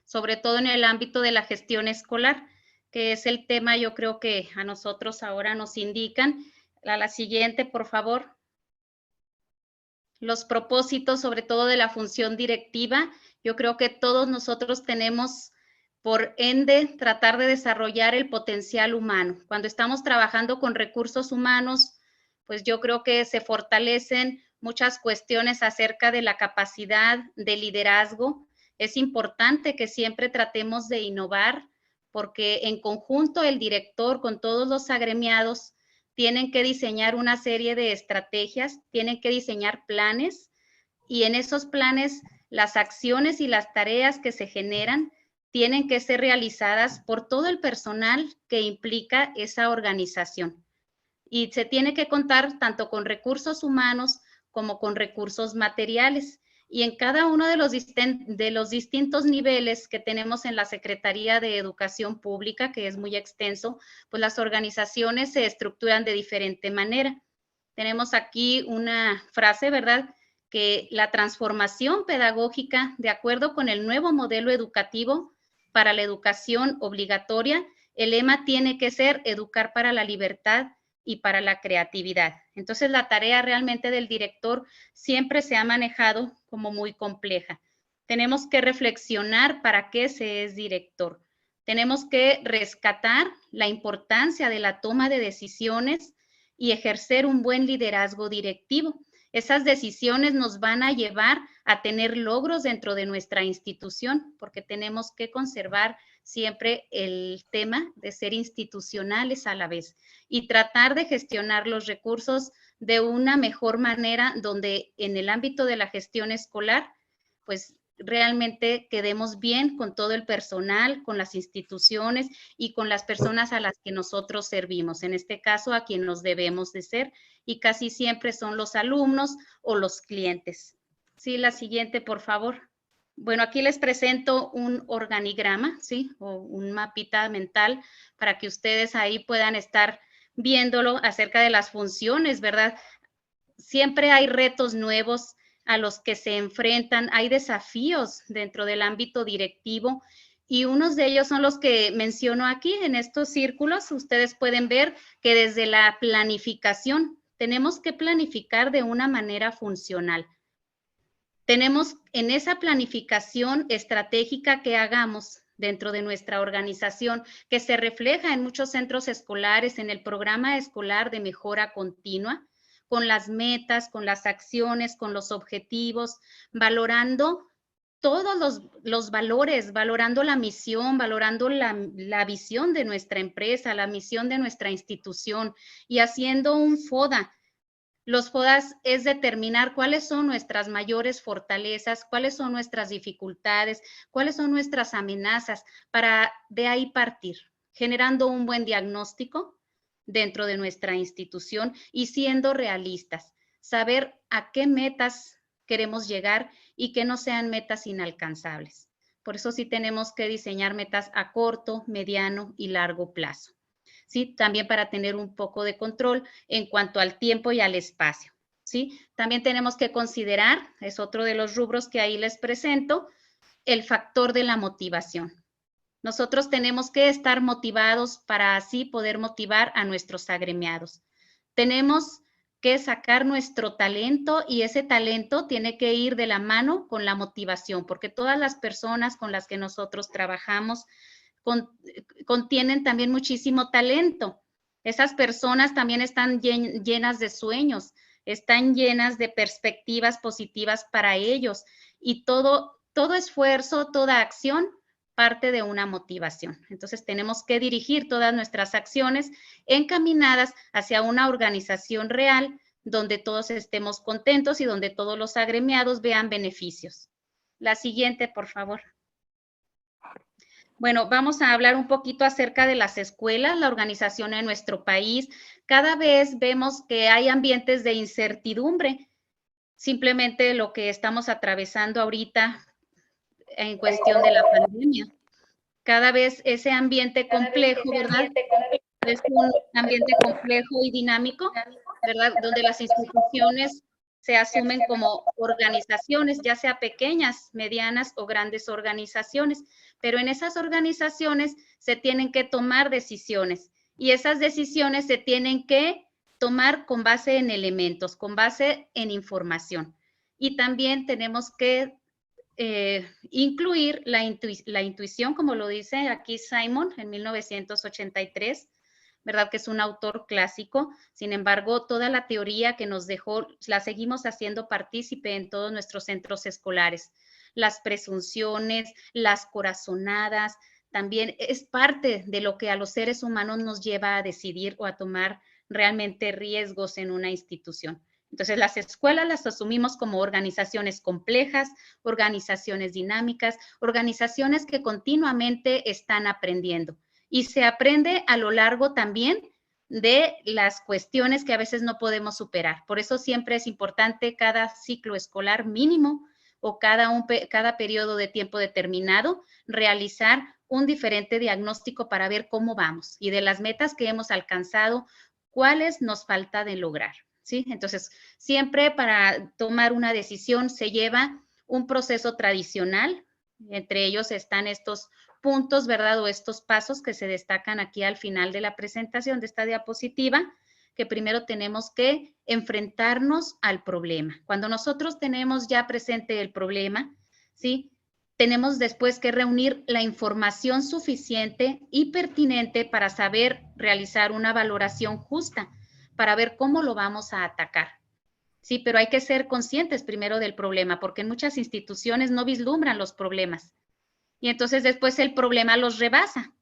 sobre todo en el ámbito de la gestión escolar, que es el tema yo creo que a nosotros ahora nos indican. La siguiente, por favor. Los propósitos, sobre todo de la función directiva, yo creo que todos nosotros tenemos por ende tratar de desarrollar el potencial humano. Cuando estamos trabajando con recursos humanos, pues yo creo que se fortalecen muchas cuestiones acerca de la capacidad de liderazgo. Es importante que siempre tratemos de innovar, porque en conjunto el director con todos los agremiados tienen que diseñar una serie de estrategias, tienen que diseñar planes, y en esos planes las acciones y las tareas que se generan tienen que ser realizadas por todo el personal que implica esa organización. Y se tiene que contar tanto con recursos humanos como con recursos materiales. Y en cada uno de los distintos niveles que tenemos en la Secretaría de Educación Pública, que es muy extenso, pues las organizaciones se estructuran de diferente manera. Tenemos aquí una frase, ¿verdad? Que la transformación pedagógica, de acuerdo con el nuevo modelo educativo para la educación obligatoria, el lema tiene que ser educar para la libertad y para la creatividad. Entonces, la tarea realmente del director siempre se ha manejado como muy compleja. Tenemos que reflexionar para qué se es director. Tenemos que rescatar la importancia de la toma de decisiones y ejercer un buen liderazgo directivo. Esas decisiones nos van a llevar a tener logros dentro de nuestra institución, porque tenemos que conservar siempre el tema de ser institucionales a la vez y tratar de gestionar los recursos de una mejor manera, donde en el ámbito de la gestión escolar, pues realmente quedemos bien con todo el personal, con las instituciones y con las personas a las que nosotros servimos, en este caso a quien nos debemos de ser, y casi siempre son los alumnos o los clientes. Sí, la siguiente, por favor. Bueno, aquí les presento un organigrama, ¿sí? O un mapita mental para que ustedes ahí puedan estar viéndolo acerca de las funciones, ¿verdad? Siempre hay retos nuevos a los que se enfrentan, hay desafíos dentro del ámbito directivo y unos de ellos son los que menciono aquí en estos círculos. Ustedes pueden ver que desde la planificación tenemos que planificar de una manera funcional. Tenemos en esa planificación estratégica que hagamos dentro de nuestra organización, que se refleja en muchos centros escolares, en el programa escolar de mejora continua, con las metas, con las acciones, con los objetivos, valorando todos los valores, valorando la misión, valorando la visión de nuestra empresa, la misión de nuestra institución y haciendo un FODA. Los FODAs es determinar cuáles son nuestras mayores fortalezas, cuáles son nuestras dificultades, cuáles son nuestras amenazas, para de ahí partir, generando un buen diagnóstico dentro de nuestra institución y siendo realistas, saber a qué metas queremos llegar y que no sean metas inalcanzables. Por eso sí tenemos que diseñar metas a corto, mediano y largo plazo. ¿Sí? También para tener un poco de control en cuanto al tiempo y al espacio, ¿sí? También tenemos que considerar, es otro de los rubros que ahí les presento, el factor de la motivación. Nosotros tenemos que estar motivados para así poder motivar a nuestros agremiados. Tenemos que sacar nuestro talento y ese talento tiene que ir de la mano con la motivación, porque todas las personas con las que nosotros trabajamos contienen también muchísimo talento. Esas personas también están llenas de sueños, están llenas de perspectivas positivas para ellos y todo esfuerzo, toda acción parte de una motivación. Entonces tenemos que dirigir todas nuestras acciones encaminadas hacia una organización real donde todos estemos contentos y donde todos los agremiados vean beneficios. La siguiente, por favor. Bueno, vamos a hablar un poquito acerca de las escuelas, la organización en nuestro país. Cada vez vemos que hay ambientes de incertidumbre, simplemente lo que estamos atravesando ahorita en cuestión de la pandemia. Cada vez ese ambiente complejo, ¿verdad? Es un ambiente complejo y dinámico, ¿verdad? Donde las instituciones se asumen como organizaciones, ya sea pequeñas, medianas o grandes organizaciones, pero en esas organizaciones se tienen que tomar decisiones y esas decisiones se tienen que tomar con base en elementos, con base en información. Y también tenemos que incluir la intuición, como lo dice aquí Simon en 1983, ¿verdad? Que es un autor clásico. Sin embargo, toda la teoría que nos dejó, la seguimos haciendo partícipe en todos nuestros centros escolares. Las presunciones, las corazonadas, también es parte de lo que a los seres humanos nos lleva a decidir o a tomar realmente riesgos en una institución. Entonces, las escuelas las asumimos como organizaciones complejas, organizaciones dinámicas, organizaciones que continuamente están aprendiendo. Y se aprende a lo largo también de las cuestiones que a veces no podemos superar. Por eso siempre es importante cada ciclo escolar mínimo o cada periodo de tiempo determinado realizar un diferente diagnóstico para ver cómo vamos y de las metas que hemos alcanzado, cuáles nos falta de lograr. ¿Sí? Entonces, siempre para tomar una decisión se lleva un proceso tradicional, entre ellos están estos puntos, ¿verdad? O estos pasos que se destacan aquí al final de la presentación de esta diapositiva, que primero tenemos que enfrentarnos al problema. Cuando nosotros tenemos ya presente el problema, ¿sí? Tenemos después que reunir la información suficiente y pertinente para saber realizar una valoración justa, para ver cómo lo vamos a atacar. Sí, pero hay que ser conscientes primero del problema, porque en muchas instituciones no vislumbran los problemas. Y entonces después el problema los rebasa.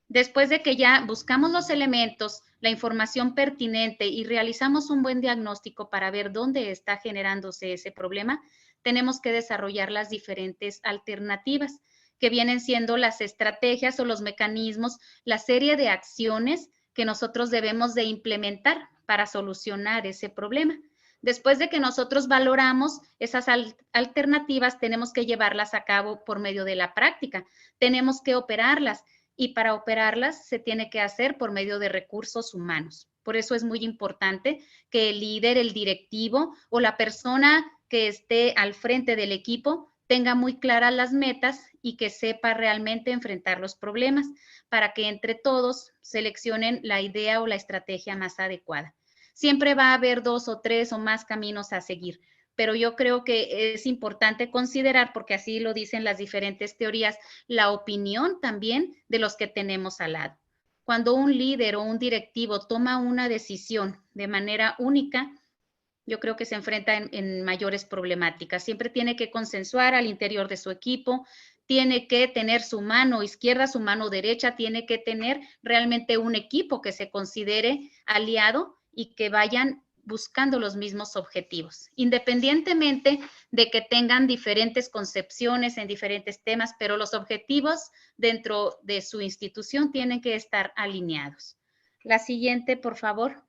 Después de que ya buscamos los elementos, la información pertinente y realizamos un buen diagnóstico para ver dónde está generándose ese problema, tenemos que desarrollar las diferentes alternativas, que vienen siendo las estrategias o los mecanismos, la serie de acciones que nosotros debemos de implementar para solucionar ese problema. Después de que nosotros valoramos esas alternativas, tenemos que llevarlas a cabo por medio de la práctica, tenemos que operarlas y para operarlas se tiene que hacer por medio de recursos humanos. Por eso es muy importante que el líder, el directivo o la persona que esté al frente del equipo tenga muy claras las metas y que sepa realmente enfrentar los problemas para que entre todos seleccionen la idea o la estrategia más adecuada. Siempre va a haber 2 o 3 o más caminos a seguir, pero yo creo que es importante considerar, porque así lo dicen las diferentes teorías, la opinión también de los que tenemos al lado. Cuando un líder o un directivo toma una decisión de manera única, yo creo que se enfrenta en mayores problemáticas. Siempre tiene que consensuar al interior de su equipo, tiene que tener su mano izquierda, su mano derecha, tiene que tener realmente un equipo que se considere aliado y que vayan buscando los mismos objetivos, independientemente de que tengan diferentes concepciones en diferentes temas, pero los objetivos dentro de su institución tienen que estar alineados. La siguiente, por favor.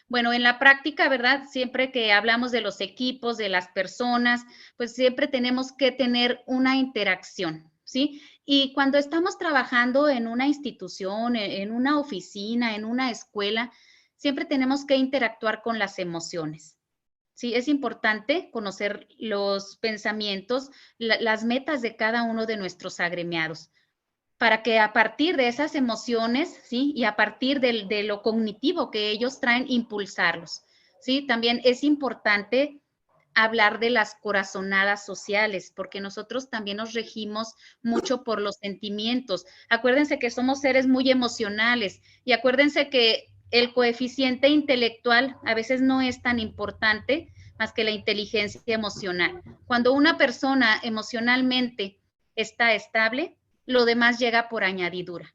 Bueno, en la práctica, ¿verdad? Siempre que hablamos de los equipos, de las personas, pues siempre tenemos que tener una interacción, ¿sí? Y cuando estamos trabajando en una institución, en una oficina, en una escuela, siempre tenemos que interactuar con las emociones. Sí, es importante conocer los pensamientos, las metas de cada uno de nuestros agremiados para que a partir de esas emociones, ¿sí? Y a partir de lo cognitivo que ellos traen, impulsarlos, ¿sí? También es importante hablar de las corazonadas sociales, porque nosotros también nos regimos mucho por los sentimientos. Acuérdense que somos seres muy emocionales y acuérdense que el coeficiente intelectual a veces no es tan importante más que la inteligencia emocional. Cuando una persona emocionalmente está estable, lo demás llega por añadidura.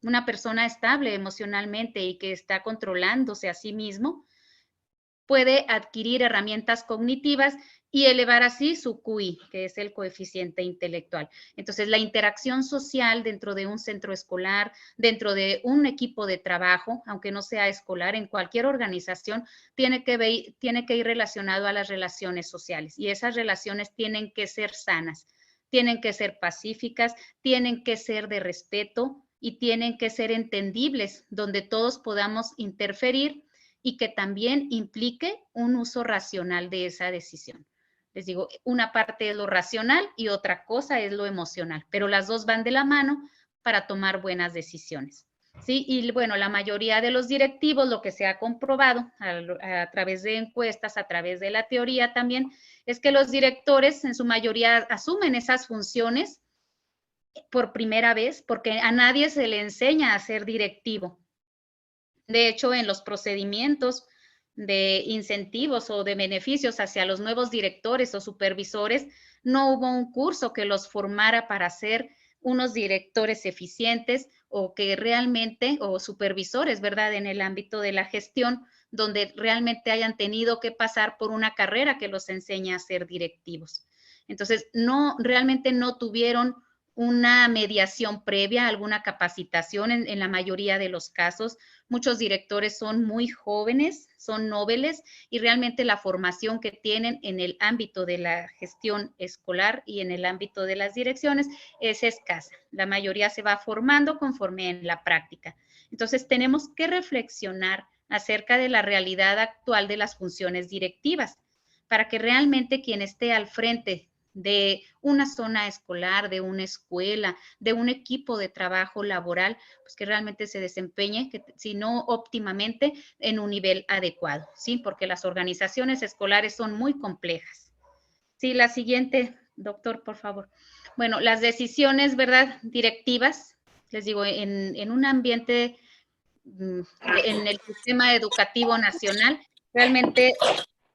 Una persona estable emocionalmente y que está controlándose a sí mismo puede adquirir herramientas cognitivas y elevar así su QI, que es el coeficiente intelectual. Entonces, la interacción social dentro de un centro escolar, dentro de un equipo de trabajo, aunque no sea escolar, en cualquier organización, tiene que ir relacionado a las relaciones sociales y esas relaciones tienen que ser sanas, tienen que ser pacíficas, tienen que ser de respeto y tienen que ser entendibles, donde todos podamos interferir y que también implique un uso racional de esa decisión. Les digo, una parte es lo racional y otra cosa es lo emocional, pero las dos van de la mano para tomar buenas decisiones. Sí, y bueno, la mayoría de los directivos, lo que se ha comprobado a través de encuestas, a través de la teoría también, es que los directores en su mayoría asumen esas funciones por primera vez, porque a nadie se le enseña a ser directivo. De hecho, en los procedimientos de incentivos o de beneficios hacia los nuevos directores o supervisores, no hubo un curso que los formara para ser unos directores eficientes o que realmente, o supervisores, ¿verdad?, en el ámbito de la gestión, donde realmente hayan tenido que pasar por una carrera que los enseña a ser directivos. Entonces, no, realmente no tuvieron una mediación previa, alguna capacitación en la mayoría de los casos. Muchos directores son muy jóvenes, son nobles y realmente la formación que tienen en el ámbito de la gestión escolar y en el ámbito de las direcciones es escasa. La mayoría se va formando conforme en la práctica. Entonces tenemos que reflexionar acerca de la realidad actual de las funciones directivas para que realmente quien esté al frente de una zona escolar, de una escuela, de un equipo de trabajo laboral, pues que realmente se desempeñe, que, si no óptimamente, en un nivel adecuado, ¿sí? Porque las organizaciones escolares son muy complejas. Sí, la siguiente, doctor, por favor. Bueno, las decisiones, ¿verdad?, directivas, les digo, en un ambiente, en el sistema educativo nacional, realmente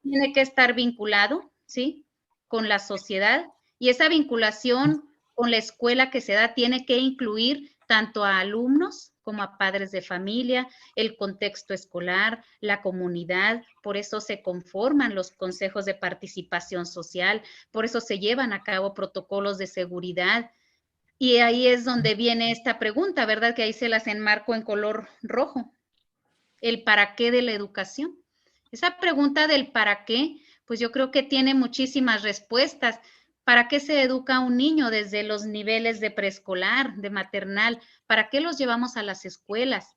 tiene que estar vinculado, ¿sí?, con la sociedad, y esa vinculación con la escuela que se da tiene que incluir tanto a alumnos como a padres de familia, el contexto escolar, la comunidad. Por eso se conforman los consejos de participación social, por eso se llevan a cabo protocolos de seguridad. Y ahí es donde viene esta pregunta, ¿verdad?, que ahí se las enmarco en color rojo, el para qué de la educación. Esa pregunta del para qué, pues yo creo que tiene muchísimas respuestas. ¿Para qué se educa a un niño desde los niveles de preescolar, de maternal? ¿Para qué los llevamos a las escuelas?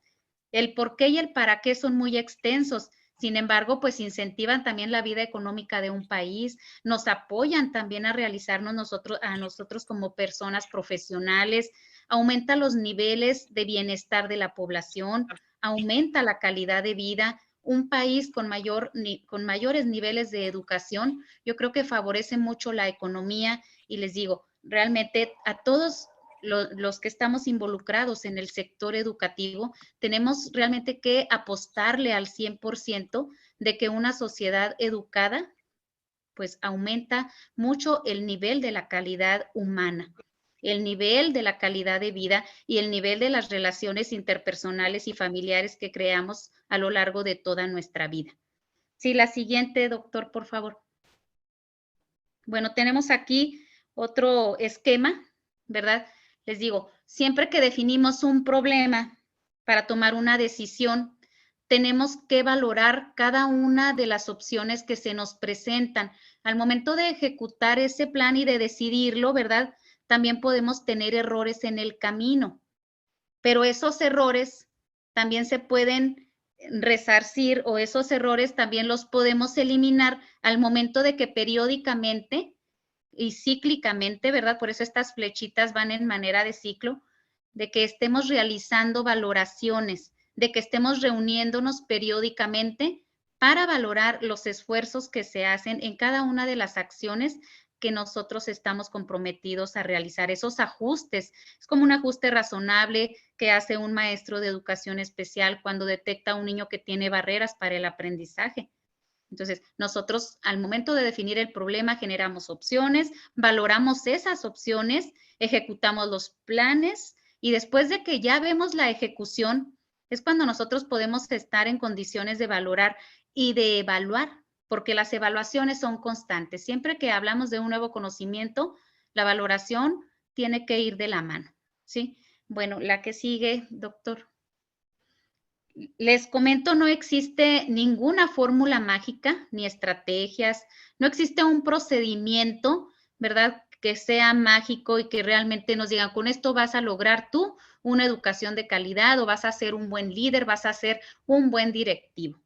El por qué y el para qué son muy extensos. Sin embargo, pues incentivan también la vida económica de un país, nos apoyan también a realizarnos a nosotros como personas profesionales, aumenta los niveles de bienestar de la población, aumenta la calidad de vida. Un país con mayores niveles de educación, yo creo que favorece mucho la economía y les digo, realmente a todos los que estamos involucrados en el sector educativo, tenemos realmente que apostarle al 100% de que una sociedad educada, pues aumenta mucho el nivel de la calidad humana, el nivel de la calidad de vida y el nivel de las relaciones interpersonales y familiares que creamos a lo largo de toda nuestra vida. Sí, la siguiente, doctor, por favor. Bueno, tenemos aquí otro esquema, ¿verdad? Les digo, siempre que definimos un problema para tomar una decisión, tenemos que valorar cada una de las opciones que se nos presentan. Al momento de ejecutar ese plan y de decidirlo, ¿verdad?, también podemos tener errores en el camino, pero esos errores también se pueden resarcir o esos errores también los podemos eliminar al momento de que periódicamente y cíclicamente, ¿verdad? Por eso estas flechitas van en manera de ciclo, de que estemos realizando valoraciones, de que estemos reuniéndonos periódicamente para valorar los esfuerzos que se hacen en cada una de las acciones que nosotros estamos comprometidos a realizar, esos ajustes. Es como un ajuste razonable que hace un maestro de educación especial cuando detecta a un niño que tiene barreras para el aprendizaje. Entonces, nosotros al momento de definir el problema generamos opciones, valoramos esas opciones, ejecutamos los planes y después de que ya vemos la ejecución, es cuando nosotros podemos estar en condiciones de valorar y de evaluar, porque las evaluaciones son constantes. Siempre que hablamos de un nuevo conocimiento, la valoración tiene que ir de la mano, ¿sí? Bueno, la que sigue, doctor. Les comento, no existe ninguna fórmula mágica ni estrategias, no existe un procedimiento, ¿verdad?, que sea mágico y que realmente nos digan, con esto vas a lograr tú una educación de calidad o vas a ser un buen líder, vas a ser un buen directivo.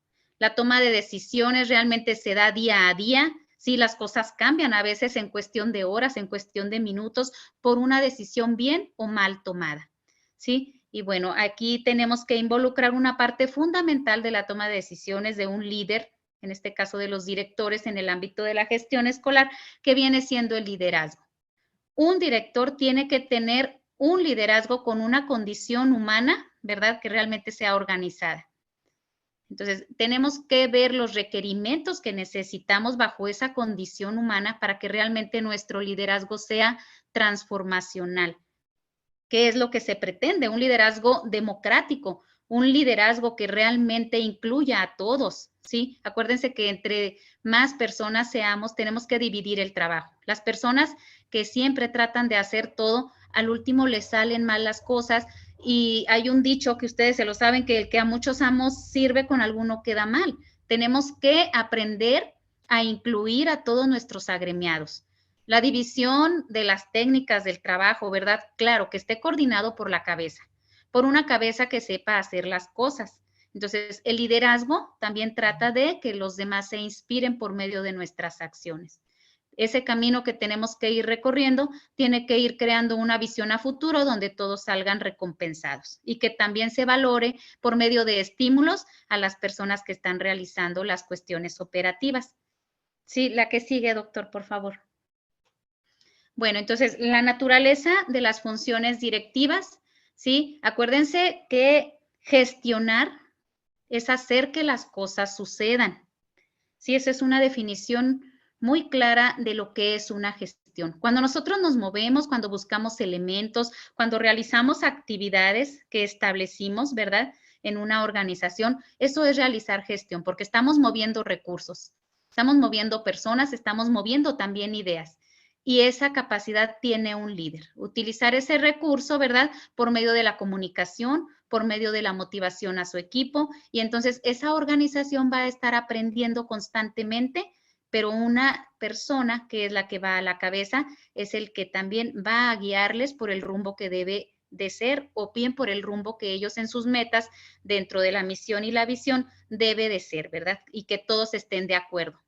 La toma de decisiones realmente se da día a día. Sí, las cosas cambian a veces en cuestión de horas, en cuestión de minutos, por una decisión bien o mal tomada. ¿Sí? Y bueno, aquí tenemos que involucrar una parte fundamental de la toma de decisiones de un líder, en este caso de los directores en el ámbito de la gestión escolar, que viene siendo el liderazgo. Un director tiene que tener un liderazgo con una condición humana, ¿verdad? Que realmente sea organizada. Entonces, tenemos que ver los requerimientos que necesitamos bajo esa condición humana para que realmente nuestro liderazgo sea transformacional. ¿Qué es lo que se pretende? Un liderazgo democrático, un liderazgo que realmente incluya a todos, ¿sí? Acuérdense que entre más personas seamos, tenemos que dividir el trabajo. Las personas que siempre tratan de hacer todo, al último les salen mal las cosas y hay un dicho que ustedes se lo saben, que el que a muchos amos sirve, con alguno queda mal. Tenemos que aprender a incluir a todos nuestros agremiados. La división de las técnicas del trabajo, ¿verdad? Claro, que esté coordinado por la cabeza, por una cabeza que sepa hacer las cosas. Entonces, el liderazgo también trata de que los demás se inspiren por medio de nuestras acciones. Ese camino que tenemos que ir recorriendo tiene que ir creando una visión a futuro donde todos salgan recompensados y que también se valore por medio de estímulos a las personas que están realizando las cuestiones operativas. Sí, la que sigue, doctor, por favor. Bueno, entonces, la naturaleza de las funciones directivas, ¿sí? Acuérdense que gestionar es hacer que las cosas sucedan. Sí, esa es una definición muy clara de lo que es una gestión. Cuando nosotros nos movemos, cuando buscamos elementos, cuando realizamos actividades que establecimos, ¿verdad? En una organización, eso es realizar gestión, porque estamos moviendo recursos, estamos moviendo personas, estamos moviendo también ideas. Y esa capacidad tiene un líder. Utilizar ese recurso, ¿verdad? Por medio de la comunicación, por medio de la motivación a su equipo. Y entonces esa organización va a estar aprendiendo constantemente, pero una persona que es la que va a la cabeza es el que también va a guiarles por el rumbo que debe de ser, o bien por el rumbo que ellos en sus metas, dentro de la misión y la visión, debe de ser, ¿verdad? Y que todos estén de acuerdo,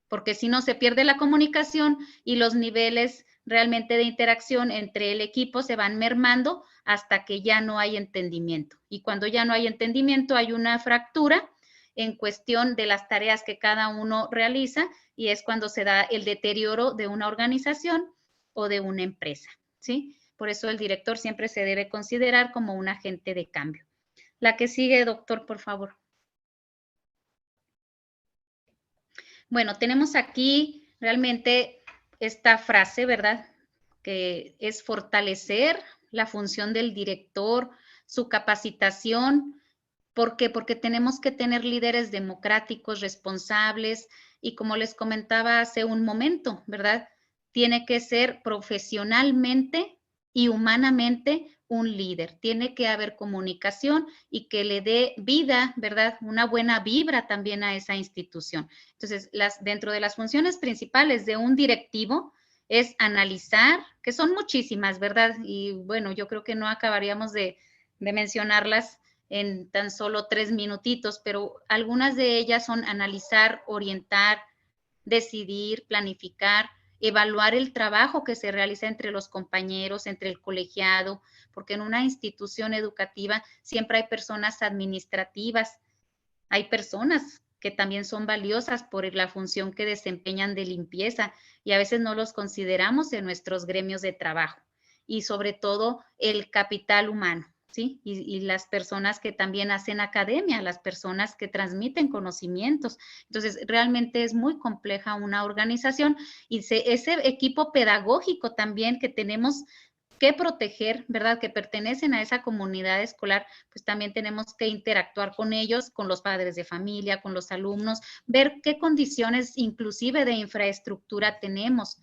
porque si no se pierde la comunicación y los niveles realmente de interacción entre el equipo se van mermando hasta que ya no hay entendimiento. Y cuando ya no hay entendimiento, hay una fractura en cuestión de las tareas que cada uno realiza, y es cuando se da el deterioro de una organización o de una empresa, ¿sí? Por eso el director siempre se debe considerar como un agente de cambio. La que sigue, doctor, por favor. Bueno, tenemos aquí realmente esta frase, ¿verdad? Que es fortalecer la función del director, su capacitación. ¿Por qué? Porque tenemos que tener líderes democráticos, responsables, y como les comentaba hace un momento, ¿verdad? Tiene que ser profesionalmente y humanamente un líder. Tiene que haber comunicación y que le dé vida, ¿verdad? Una buena vibra también a esa institución. Entonces, dentro de las funciones principales de un directivo es analizar, que son muchísimas, ¿verdad? Y bueno, yo creo que no acabaríamos de mencionarlas en tan solo 3 minutitos, pero algunas de ellas son analizar, orientar, decidir, planificar, evaluar el trabajo que se realiza entre los compañeros, entre el colegiado, porque en una institución educativa siempre hay personas administrativas, hay personas que también son valiosas por la función que desempeñan de limpieza, y a veces no los consideramos en nuestros gremios de trabajo. Y sobre todo el capital humano, ¿sí? Y las personas que también hacen academia, las personas que transmiten conocimientos. Entonces, realmente es muy compleja una organización, y ese equipo pedagógico también que tenemos que proteger, ¿verdad? Que pertenecen a esa comunidad escolar, pues también tenemos que interactuar con ellos, con los padres de familia, con los alumnos, ver qué condiciones inclusive de infraestructura tenemos,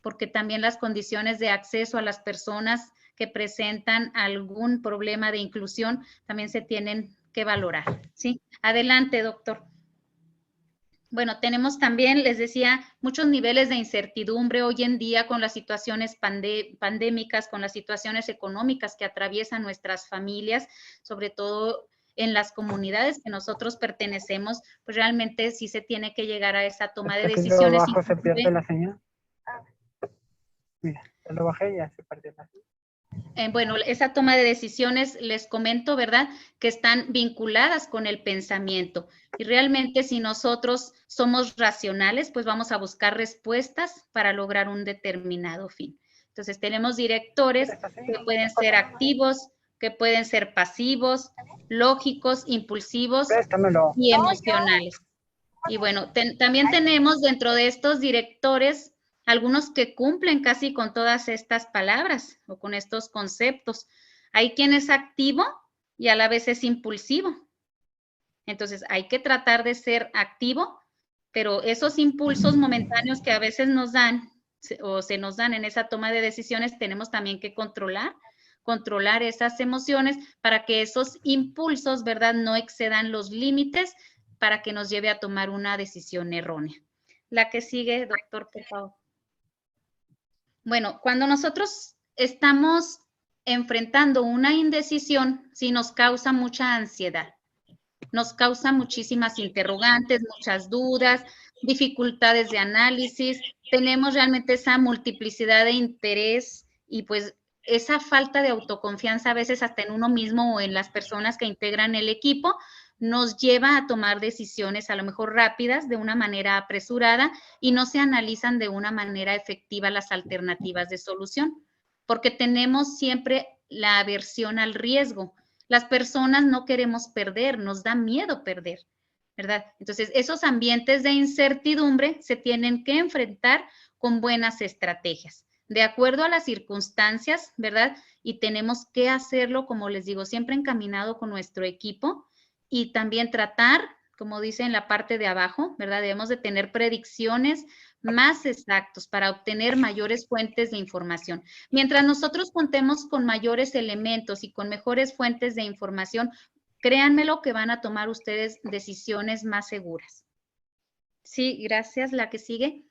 porque también las condiciones de acceso a las personas que presentan algún problema de inclusión también se tienen que valorar, ¿sí? Adelante, doctor. Bueno, tenemos también, les decía, muchos niveles de incertidumbre hoy en día con las situaciones pandémicas, con las situaciones económicas que atraviesan nuestras familias, sobre todo en las comunidades que nosotros pertenecemos, pues realmente sí se tiene que llegar a esa toma de decisiones. Abajo se pierde la señal. Mira, ya lo bajé y ya se perdió la señal. Bueno, esa toma de decisiones, les comento, ¿verdad?, que están vinculadas con el pensamiento. Y realmente si nosotros somos racionales, pues vamos a buscar respuestas para lograr un determinado fin. Entonces, tenemos directores que pueden ser activos, que pueden ser pasivos, lógicos, impulsivos y emocionales. Y bueno, también tenemos dentro de estos directores algunos que cumplen casi con todas estas palabras o con estos conceptos. Hay quien es activo y a la vez es impulsivo. Entonces, hay que tratar de ser activo, pero esos impulsos momentáneos que a veces nos dan o se nos dan en esa toma de decisiones, tenemos también que controlar esas emociones para que esos impulsos, ¿verdad?, no excedan los límites para que nos lleve a tomar una decisión errónea. La que sigue, doctor, por favor. Bueno, cuando nosotros estamos enfrentando una indecisión, sí nos causa mucha ansiedad, nos causa muchísimas interrogantes, muchas dudas, dificultades de análisis, tenemos realmente esa multiplicidad de interés y pues esa falta de autoconfianza a veces hasta en uno mismo o en las personas que integran el equipo nos lleva a tomar decisiones a lo mejor rápidas de una manera apresurada y no se analizan de una manera efectiva las alternativas de solución, porque tenemos siempre la aversión al riesgo. Las personas no queremos perder, nos da miedo perder, ¿verdad? Entonces, esos ambientes de incertidumbre se tienen que enfrentar con buenas estrategias, de acuerdo a las circunstancias, ¿verdad? Y tenemos que hacerlo, como les digo, siempre encaminado con nuestro equipo y también tratar, como dice en la parte de abajo, ¿verdad? Debemos de tener predicciones más exactos para obtener mayores fuentes de información. Mientras nosotros contemos con mayores elementos y con mejores fuentes de información, créanmelo que van a tomar ustedes decisiones más seguras. Sí, gracias. La que sigue.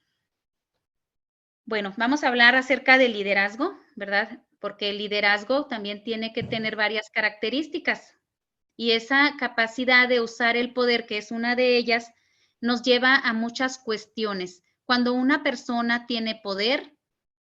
Bueno, vamos a hablar acerca del liderazgo, ¿verdad? Porque el liderazgo también tiene que tener varias características y esa capacidad de usar el poder, que es una de ellas, nos lleva a muchas cuestiones. Cuando una persona tiene poder,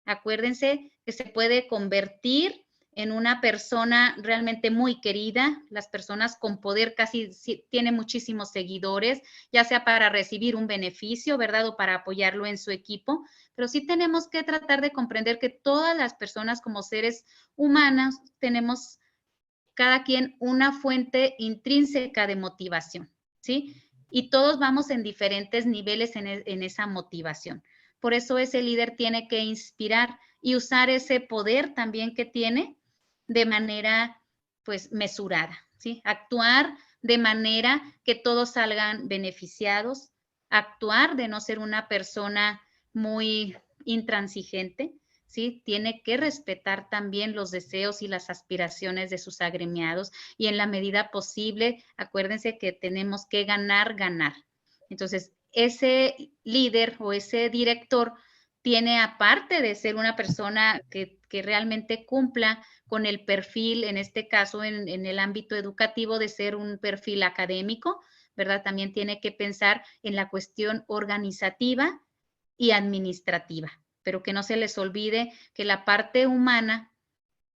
acuérdense que se puede convertir en una persona realmente muy querida. Las personas con poder casi tienen muchísimos seguidores, ya sea para recibir un beneficio, ¿verdad? O para apoyarlo en su equipo. Pero sí tenemos que tratar de comprender que todas las personas como seres humanos tenemos cada quien una fuente intrínseca de motivación, ¿sí? Y todos vamos en diferentes niveles en esa motivación. Por eso ese líder tiene que inspirar y usar ese poder también que tiene de manera, pues, mesurada, ¿sí? Actuar de manera que todos salgan beneficiados, actuar de no ser una persona muy intransigente, ¿sí? Tiene que respetar también los deseos y las aspiraciones de sus agremiados y en la medida posible, acuérdense que tenemos que ganar. Entonces, ese líder o ese director tiene, aparte de ser una persona que realmente cumpla con el perfil, en este caso en el ámbito educativo, de ser un perfil académico, ¿verdad? También tiene que pensar en la cuestión organizativa y administrativa, pero que no se les olvide que la parte humana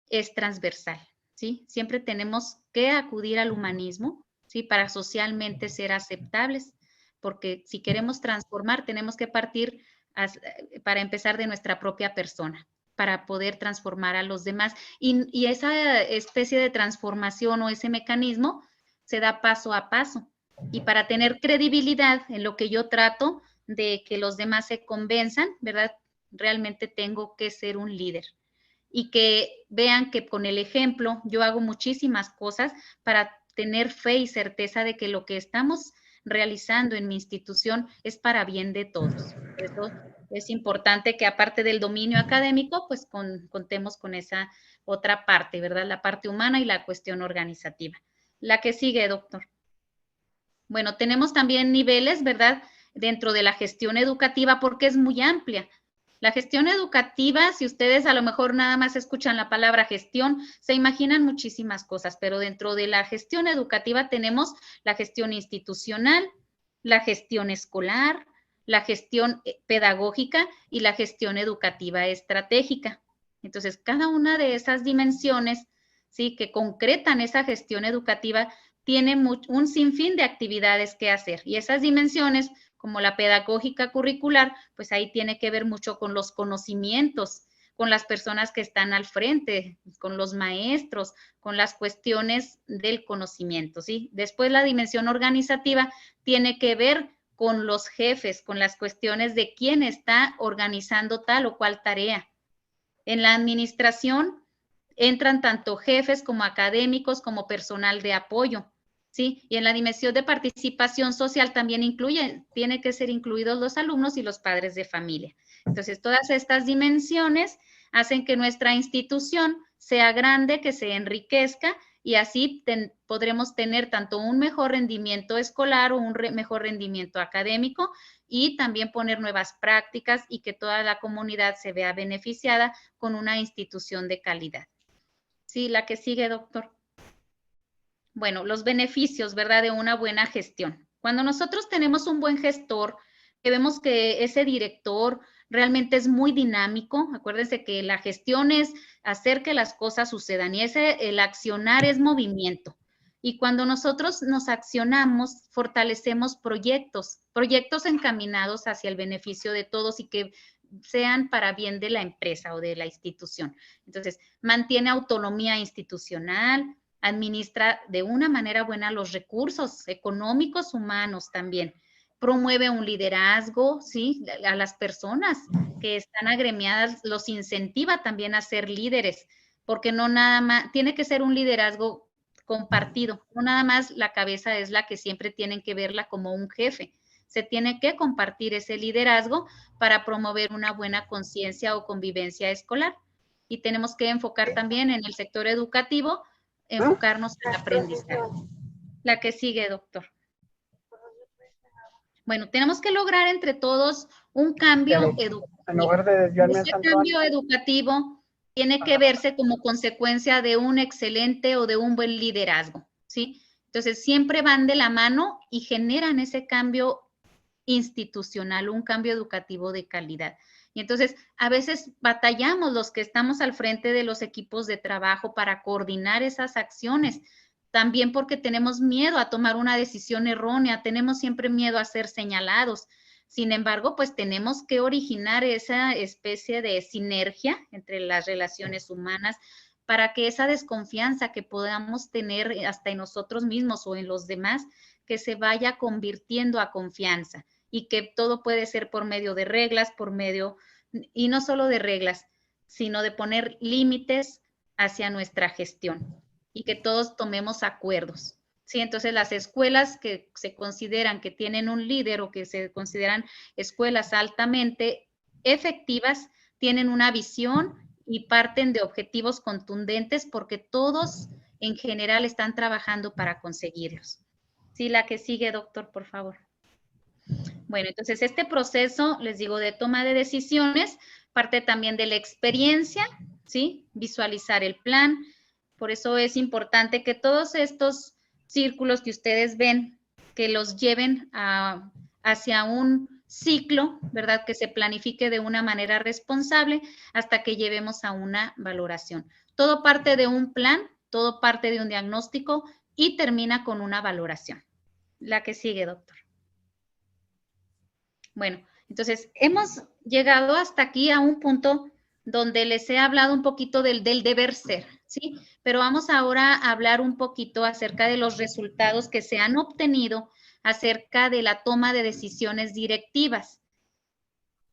es transversal, ¿sí? Siempre tenemos que acudir al humanismo, ¿sí? Para socialmente ser aceptables, porque si queremos transformar, tenemos que partir para empezar de nuestra propia persona, para poder transformar a los demás. Y esa especie de transformación o ese mecanismo se da paso a paso. Y para tener credibilidad en lo que yo trato de que los demás se convenzan, ¿verdad? Realmente tengo que ser un líder y que vean que con el ejemplo yo hago muchísimas cosas para tener fe y certeza de que lo que estamos realizando en mi institución es para bien de todos. Por eso es importante que aparte del dominio académico, pues contemos con esa otra parte, ¿verdad? La parte humana y la cuestión organizativa. La que sigue, doctor. Bueno, tenemos también niveles, ¿verdad? Dentro de la gestión educativa porque es muy amplia. La gestión educativa, si ustedes a lo mejor nada más escuchan la palabra gestión, se imaginan muchísimas cosas, pero dentro de la gestión educativa tenemos la gestión institucional, la gestión escolar, la gestión pedagógica y la gestión educativa estratégica. Entonces, cada una de esas dimensiones, ¿sí?, que concretan esa gestión educativa, tiene un sinfín de actividades que hacer. Y esas dimensiones, como la pedagógica curricular, pues ahí tiene que ver mucho con los conocimientos, con las personas que están al frente, con los maestros, con las cuestiones del conocimiento, ¿sí? Después la dimensión organizativa tiene que ver con los jefes, con las cuestiones de quién está organizando tal o cual tarea. En la administración entran tanto jefes como académicos como personal de apoyo, ¿sí? Y en la dimensión de participación social también tiene que ser incluidos los alumnos y los padres de familia. Entonces, todas estas dimensiones hacen que nuestra institución sea grande, que se enriquezca, y así podremos tener tanto un mejor rendimiento escolar o un mejor rendimiento académico, y también poner nuevas prácticas y que toda la comunidad se vea beneficiada con una institución de calidad. Sí, la que sigue, doctor. Bueno, los beneficios, ¿verdad?, de una buena gestión. Cuando nosotros tenemos un buen gestor, que vemos que ese director realmente es muy dinámico. Acuérdense que la gestión es hacer que las cosas sucedan y el accionar es movimiento. Y cuando nosotros nos accionamos, fortalecemos proyectos encaminados hacia el beneficio de todos y que sean para bien de la empresa o de la institución. Entonces, mantiene autonomía institucional, administra de una manera buena los recursos económicos, humanos también. Promueve un liderazgo, ¿sí? A las personas que están agremiadas los incentiva también a ser líderes, porque no nada más, tiene que ser un liderazgo compartido, no nada más la cabeza es la que siempre tienen que verla como un jefe. Se tiene que compartir ese liderazgo para promover una buena conciencia o convivencia escolar. Y tenemos que enfocar también en el sector educativo, enfocarnos en el aprendizaje. La que sigue, doctor. Bueno, tenemos que lograr entre todos un cambio educativo. En lugar de desviarme Ese cambio educativo tiene que verse como consecuencia de un excelente o de un buen liderazgo, ¿sí? Entonces, siempre van de la mano y generan ese cambio institucional, un cambio educativo de calidad. Y entonces, a veces batallamos los que estamos al frente de los equipos de trabajo para coordinar esas acciones, también porque tenemos miedo a tomar una decisión errónea, tenemos siempre miedo a ser señalados. Sin embargo, pues tenemos que originar esa especie de sinergia entre las relaciones humanas para que esa desconfianza que podamos tener hasta en nosotros mismos o en los demás, que se vaya convirtiendo a confianza, y que todo puede ser por medio de reglas, y no solo de reglas, sino de poner límites hacia nuestra gestión y que todos tomemos acuerdos. Sí, entonces las escuelas que se consideran que tienen un líder o que se consideran escuelas altamente efectivas, tienen una visión y parten de objetivos contundentes porque todos en general están trabajando para conseguirlos. Sí, la que sigue, doctor, por favor. Bueno, entonces este proceso, les digo, de toma de decisiones, parte también de la experiencia, ¿sí? Visualizar el plan. Por eso es importante que todos estos círculos que ustedes ven, que los lleven hacia un ciclo, ¿verdad? Que se planifique de una manera responsable hasta que llevemos a una valoración. Todo parte de un plan, todo parte de un diagnóstico y termina con una valoración. La que sigue, doctor. Bueno, entonces hemos llegado hasta aquí a un punto donde les he hablado un poquito del deber ser, ¿sí? Pero vamos ahora a hablar un poquito acerca de los resultados que se han obtenido acerca de la toma de decisiones directivas.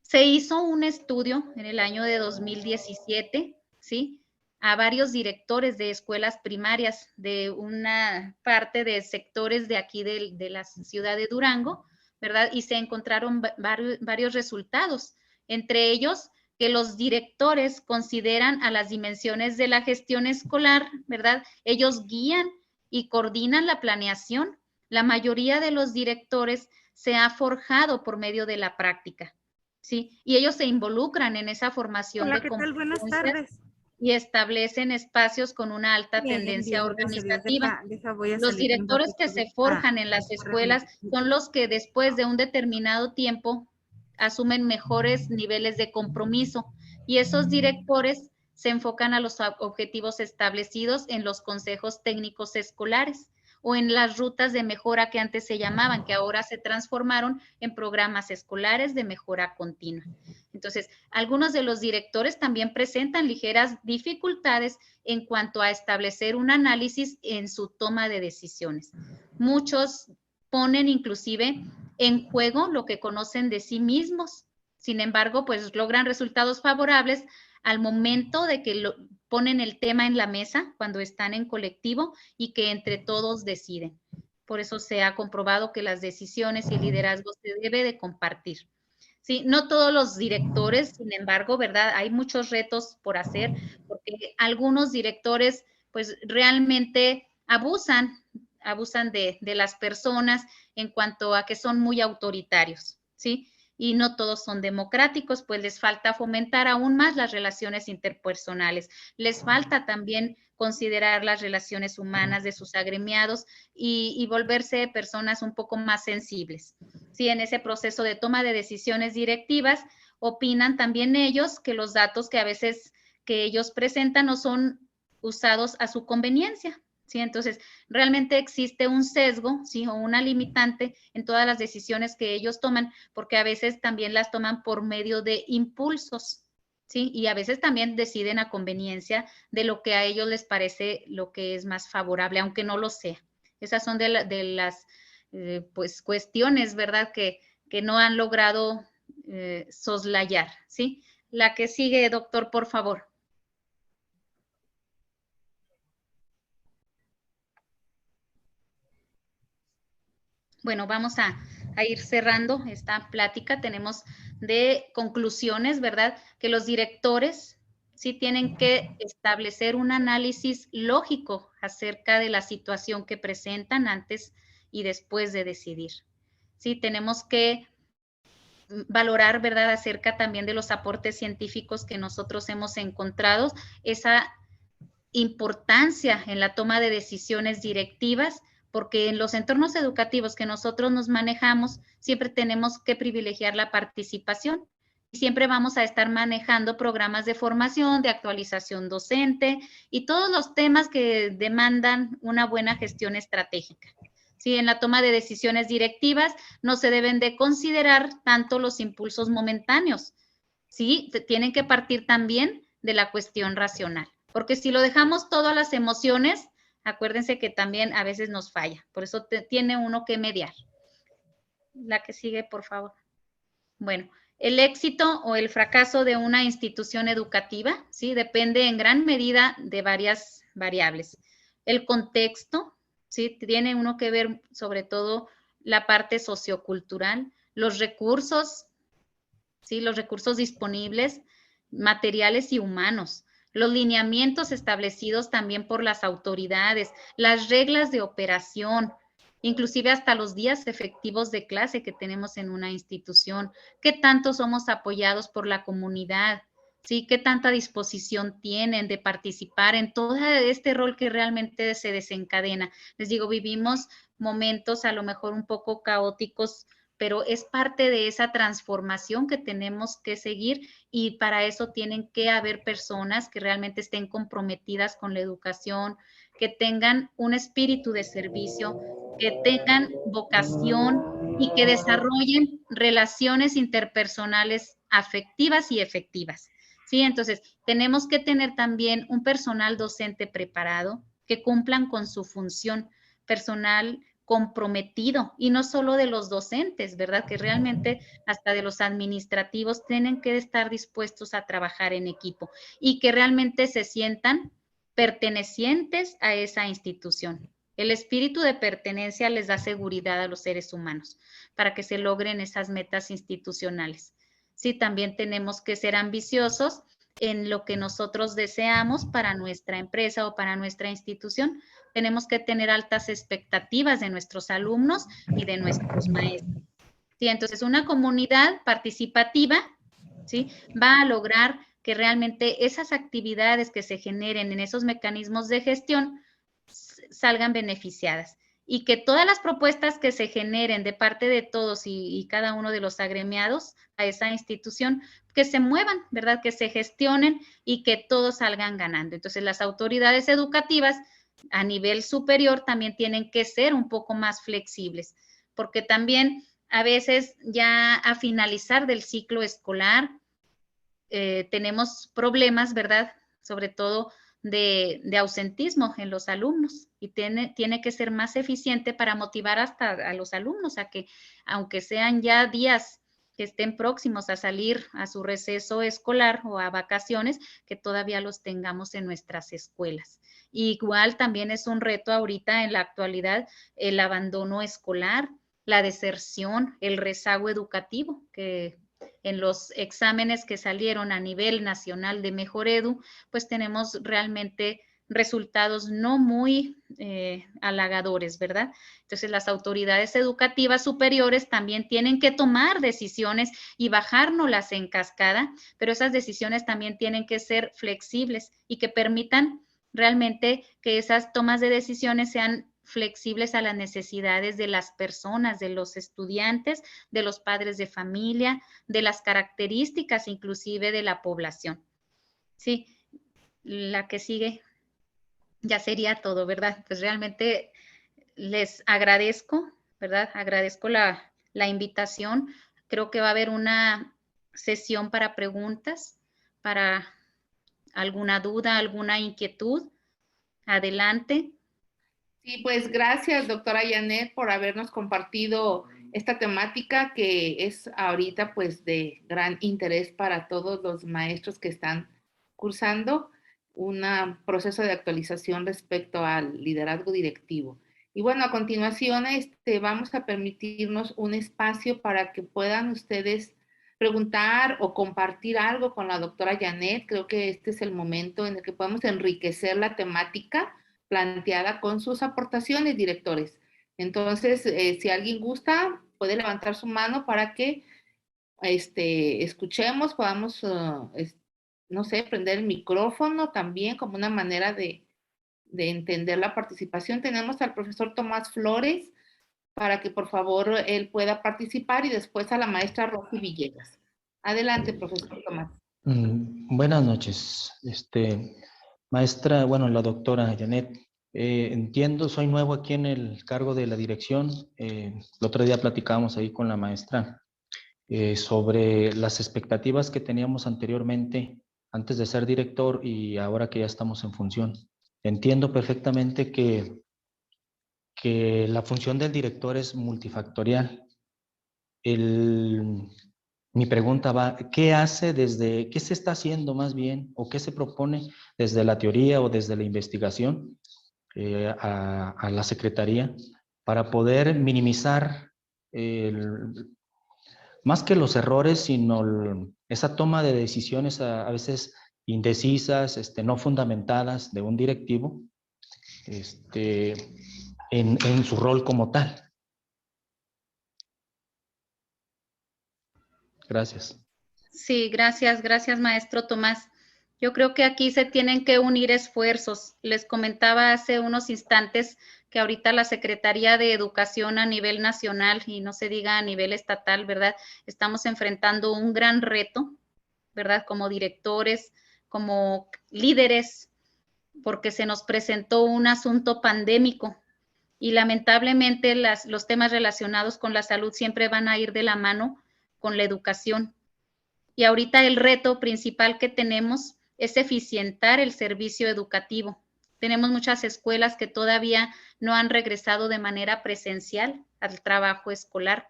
Se hizo un estudio en el año de 2017, ¿sí? A varios directores de escuelas primarias de una parte de sectores de aquí de la ciudad de Durango, ¿verdad? Y se encontraron varios resultados, entre ellos que los directores consideran a las dimensiones de la gestión escolar, ¿verdad? Ellos guían y coordinan la planeación. La mayoría de los directores se ha forjado por medio de la práctica. ¿sí? Y ellos se involucran en esa formación Hola, de ¿qué tal? Buenas competencias tardes. y establecen espacios con una alta Bien, tendencia gracias a Dios. organizativa. Voy a Los salir un directores que ratito se forjan en las escuelas son los que después de un determinado tiempo asumen mejores niveles de compromiso y esos directores se enfocan a los objetivos establecidos en los consejos técnicos escolares o en las rutas de mejora que antes se llamaban, que ahora se transformaron en programas escolares de mejora continua. Entonces, algunos de los directores también presentan ligeras dificultades en cuanto a establecer un análisis en su toma de decisiones. Muchos ponen inclusive en juego lo que conocen de sí mismos. Sin embargo, pues logran resultados favorables al momento de que ponen el tema en la mesa cuando están en colectivo y que entre todos deciden. Por eso se ha comprobado que las decisiones y el liderazgo se debe de compartir. Sí, no todos los directores, sin embargo, ¿verdad? Hay muchos retos por hacer porque algunos directores pues realmente abusan de las personas en cuanto a que son muy autoritarios, ¿sí? Y no todos son democráticos, pues les falta fomentar aún más las relaciones interpersonales. Les falta también considerar las relaciones humanas de sus agremiados y volverse personas un poco más sensibles. Sí, en ese proceso de toma de decisiones directivas, opinan también ellos que los datos que a veces que ellos presentan no son usados a su conveniencia. ¿Sí? Entonces, realmente existe un sesgo, ¿sí? O una limitante en todas las decisiones que ellos toman, porque a veces también las toman por medio de impulsos, ¿sí? Y a veces también deciden a conveniencia de lo que a ellos les parece lo que es más favorable, aunque no lo sea. Esas son de las pues cuestiones, ¿verdad? Que no han logrado soslayar, ¿sí? La que sigue, doctor, por favor. Bueno, vamos a ir cerrando esta plática. Tenemos de conclusiones, ¿verdad? Que los directores sí tienen que establecer un análisis lógico acerca de la situación que presentan antes y después de decidir. Sí, tenemos que valorar, ¿verdad?, acerca también de los aportes científicos que nosotros hemos encontrado, esa importancia en la toma de decisiones directivas, porque en los entornos educativos que nosotros nos manejamos, siempre tenemos que privilegiar la participación y siempre vamos a estar manejando programas de formación, de actualización docente y todos los temas que demandan una buena gestión estratégica. Sí, en la toma de decisiones directivas no se deben de considerar tanto los impulsos momentáneos, ¿sí? Tienen que partir también de la cuestión racional, porque si lo dejamos todo a las emociones, acuérdense que también a veces nos falla, por eso tiene uno que mediar. La que sigue, por favor. Bueno, el éxito o el fracaso de una institución educativa, ¿sí? Depende en gran medida de varias variables. El contexto, ¿sí? Tiene uno que ver sobre todo la parte sociocultural, los recursos, ¿sí? Los recursos disponibles, materiales y humanos, los lineamientos establecidos también por las autoridades, las reglas de operación, inclusive hasta los días efectivos de clase que tenemos en una institución, qué tanto somos apoyados por la comunidad, ¿sí? Qué tanta disposición tienen de participar en todo este rol que realmente se desencadena. Les digo, vivimos momentos a lo mejor un poco caóticos, pero es parte de esa transformación que tenemos que seguir y para eso tienen que haber personas que realmente estén comprometidas con la educación, que tengan un espíritu de servicio, que tengan vocación y que desarrollen relaciones interpersonales afectivas y efectivas. Sí, entonces tenemos que tener también un personal docente preparado que cumplan con su función personal comprometido y no solo de los docentes, ¿verdad? Que realmente hasta de los administrativos tienen que estar dispuestos a trabajar en equipo y que realmente se sientan pertenecientes a esa institución. El espíritu de pertenencia les da seguridad a los seres humanos para que se logren esas metas institucionales. Sí, también tenemos que ser ambiciosos en lo que nosotros deseamos para nuestra empresa o para nuestra institución. Tenemos que tener altas expectativas de nuestros alumnos y de nuestros maestros. ¿sí? Entonces, una comunidad participativa, ¿sí?, va a lograr que realmente esas actividades que se generen en esos mecanismos de gestión salgan beneficiadas y que todas las propuestas que se generen de parte de todos y cada uno de los agremiados a esa institución, que se muevan, ¿verdad?, que se gestionen y que todos salgan ganando. Entonces, las autoridades educativas a nivel superior también tienen que ser un poco más flexibles, porque también a veces ya a finalizar del ciclo escolar tenemos problemas, ¿verdad?, sobre todo de ausentismo en los alumnos, y tiene que ser más eficiente para motivar hasta a los alumnos a que, aunque sean ya días que estén próximos a salir a su receso escolar o a vacaciones, que todavía los tengamos en nuestras escuelas. Igual también es un reto ahorita en la actualidad el abandono escolar, la deserción, el rezago educativo, que en los exámenes que salieron a nivel nacional de Mejor Edu, pues tenemos realmente resultados no muy halagadores, ¿verdad? Entonces, las autoridades educativas superiores también tienen que tomar decisiones y bajárnoslas en cascada, pero esas decisiones también tienen que ser flexibles y que permitan realmente que esas tomas de decisiones sean flexibles a las necesidades de las personas, de los estudiantes, de los padres de familia, de las características inclusive de la población. Sí, la que sigue ya sería todo, ¿verdad? Pues realmente les agradezco, ¿verdad? Agradezco la invitación. Creo que va a haber una sesión para preguntas, para alguna duda, alguna inquietud. Adelante. Sí, pues gracias, doctora Janet, por habernos compartido esta temática que es ahorita pues de gran interés para todos los maestros que están cursando un proceso de actualización respecto al liderazgo directivo. Y bueno, a continuación vamos a permitirnos un espacio para que puedan ustedes preguntar o compartir algo con la doctora Janet. Creo que este es el momento en el que podemos enriquecer la temática planteada con sus aportaciones, directores. Entonces, si alguien gusta, puede levantar su mano para que escuchemos, podamos, no sé, prender el micrófono también como una manera de entender la participación. Tenemos al profesor Tomás Flores para que por favor él pueda participar y después a la maestra Rosy Villegas. Adelante, profesor Tomás. Buenas noches, maestra, bueno, la doctora Janet. Entiendo, soy nuevo aquí en el cargo de la dirección. El otro día platicábamos ahí con la maestra sobre las expectativas que teníamos anteriormente, antes de ser director y ahora que ya estamos en función. Entiendo perfectamente que la función del director es multifactorial. Mi pregunta va, ¿qué se está haciendo más bien o qué se propone desde la teoría o desde la investigación a la Secretaría para poder minimizar más que los errores, sino esa toma de decisiones a veces indecisas, no fundamentadas de un directivo en su rol como tal? Gracias. Sí, gracias, maestro Tomás. Yo creo que aquí se tienen que unir esfuerzos. Les comentaba hace unos instantes que ahorita la Secretaría de Educación a nivel nacional y no se diga a nivel estatal, ¿verdad? Estamos enfrentando un gran reto, ¿verdad? Como directores, como líderes, porque se nos presentó un asunto pandémico y lamentablemente los temas relacionados con la salud siempre van a ir de la mano con la educación. Y ahorita el reto principal que tenemos es eficientar el servicio educativo. Tenemos muchas escuelas que todavía no han regresado de manera presencial al trabajo escolar.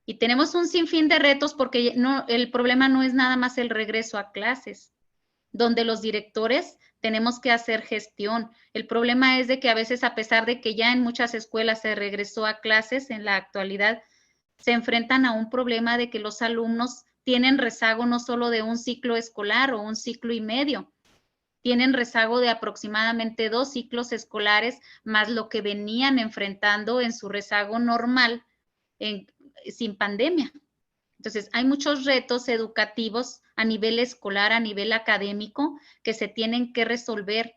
Y tenemos un sinfín de retos porque el problema no es nada más el regreso a clases, donde los directores tenemos que hacer gestión. El problema es de que a veces, a pesar de que ya en muchas escuelas se regresó a clases, en la actualidad se enfrentan a un problema de que los alumnos tienen rezago no solo de un ciclo escolar o un ciclo y medio, tienen rezago de aproximadamente 2 ciclos escolares más lo que venían enfrentando en su rezago normal sin pandemia. Entonces, hay muchos retos educativos a nivel escolar, a nivel académico, que se tienen que resolver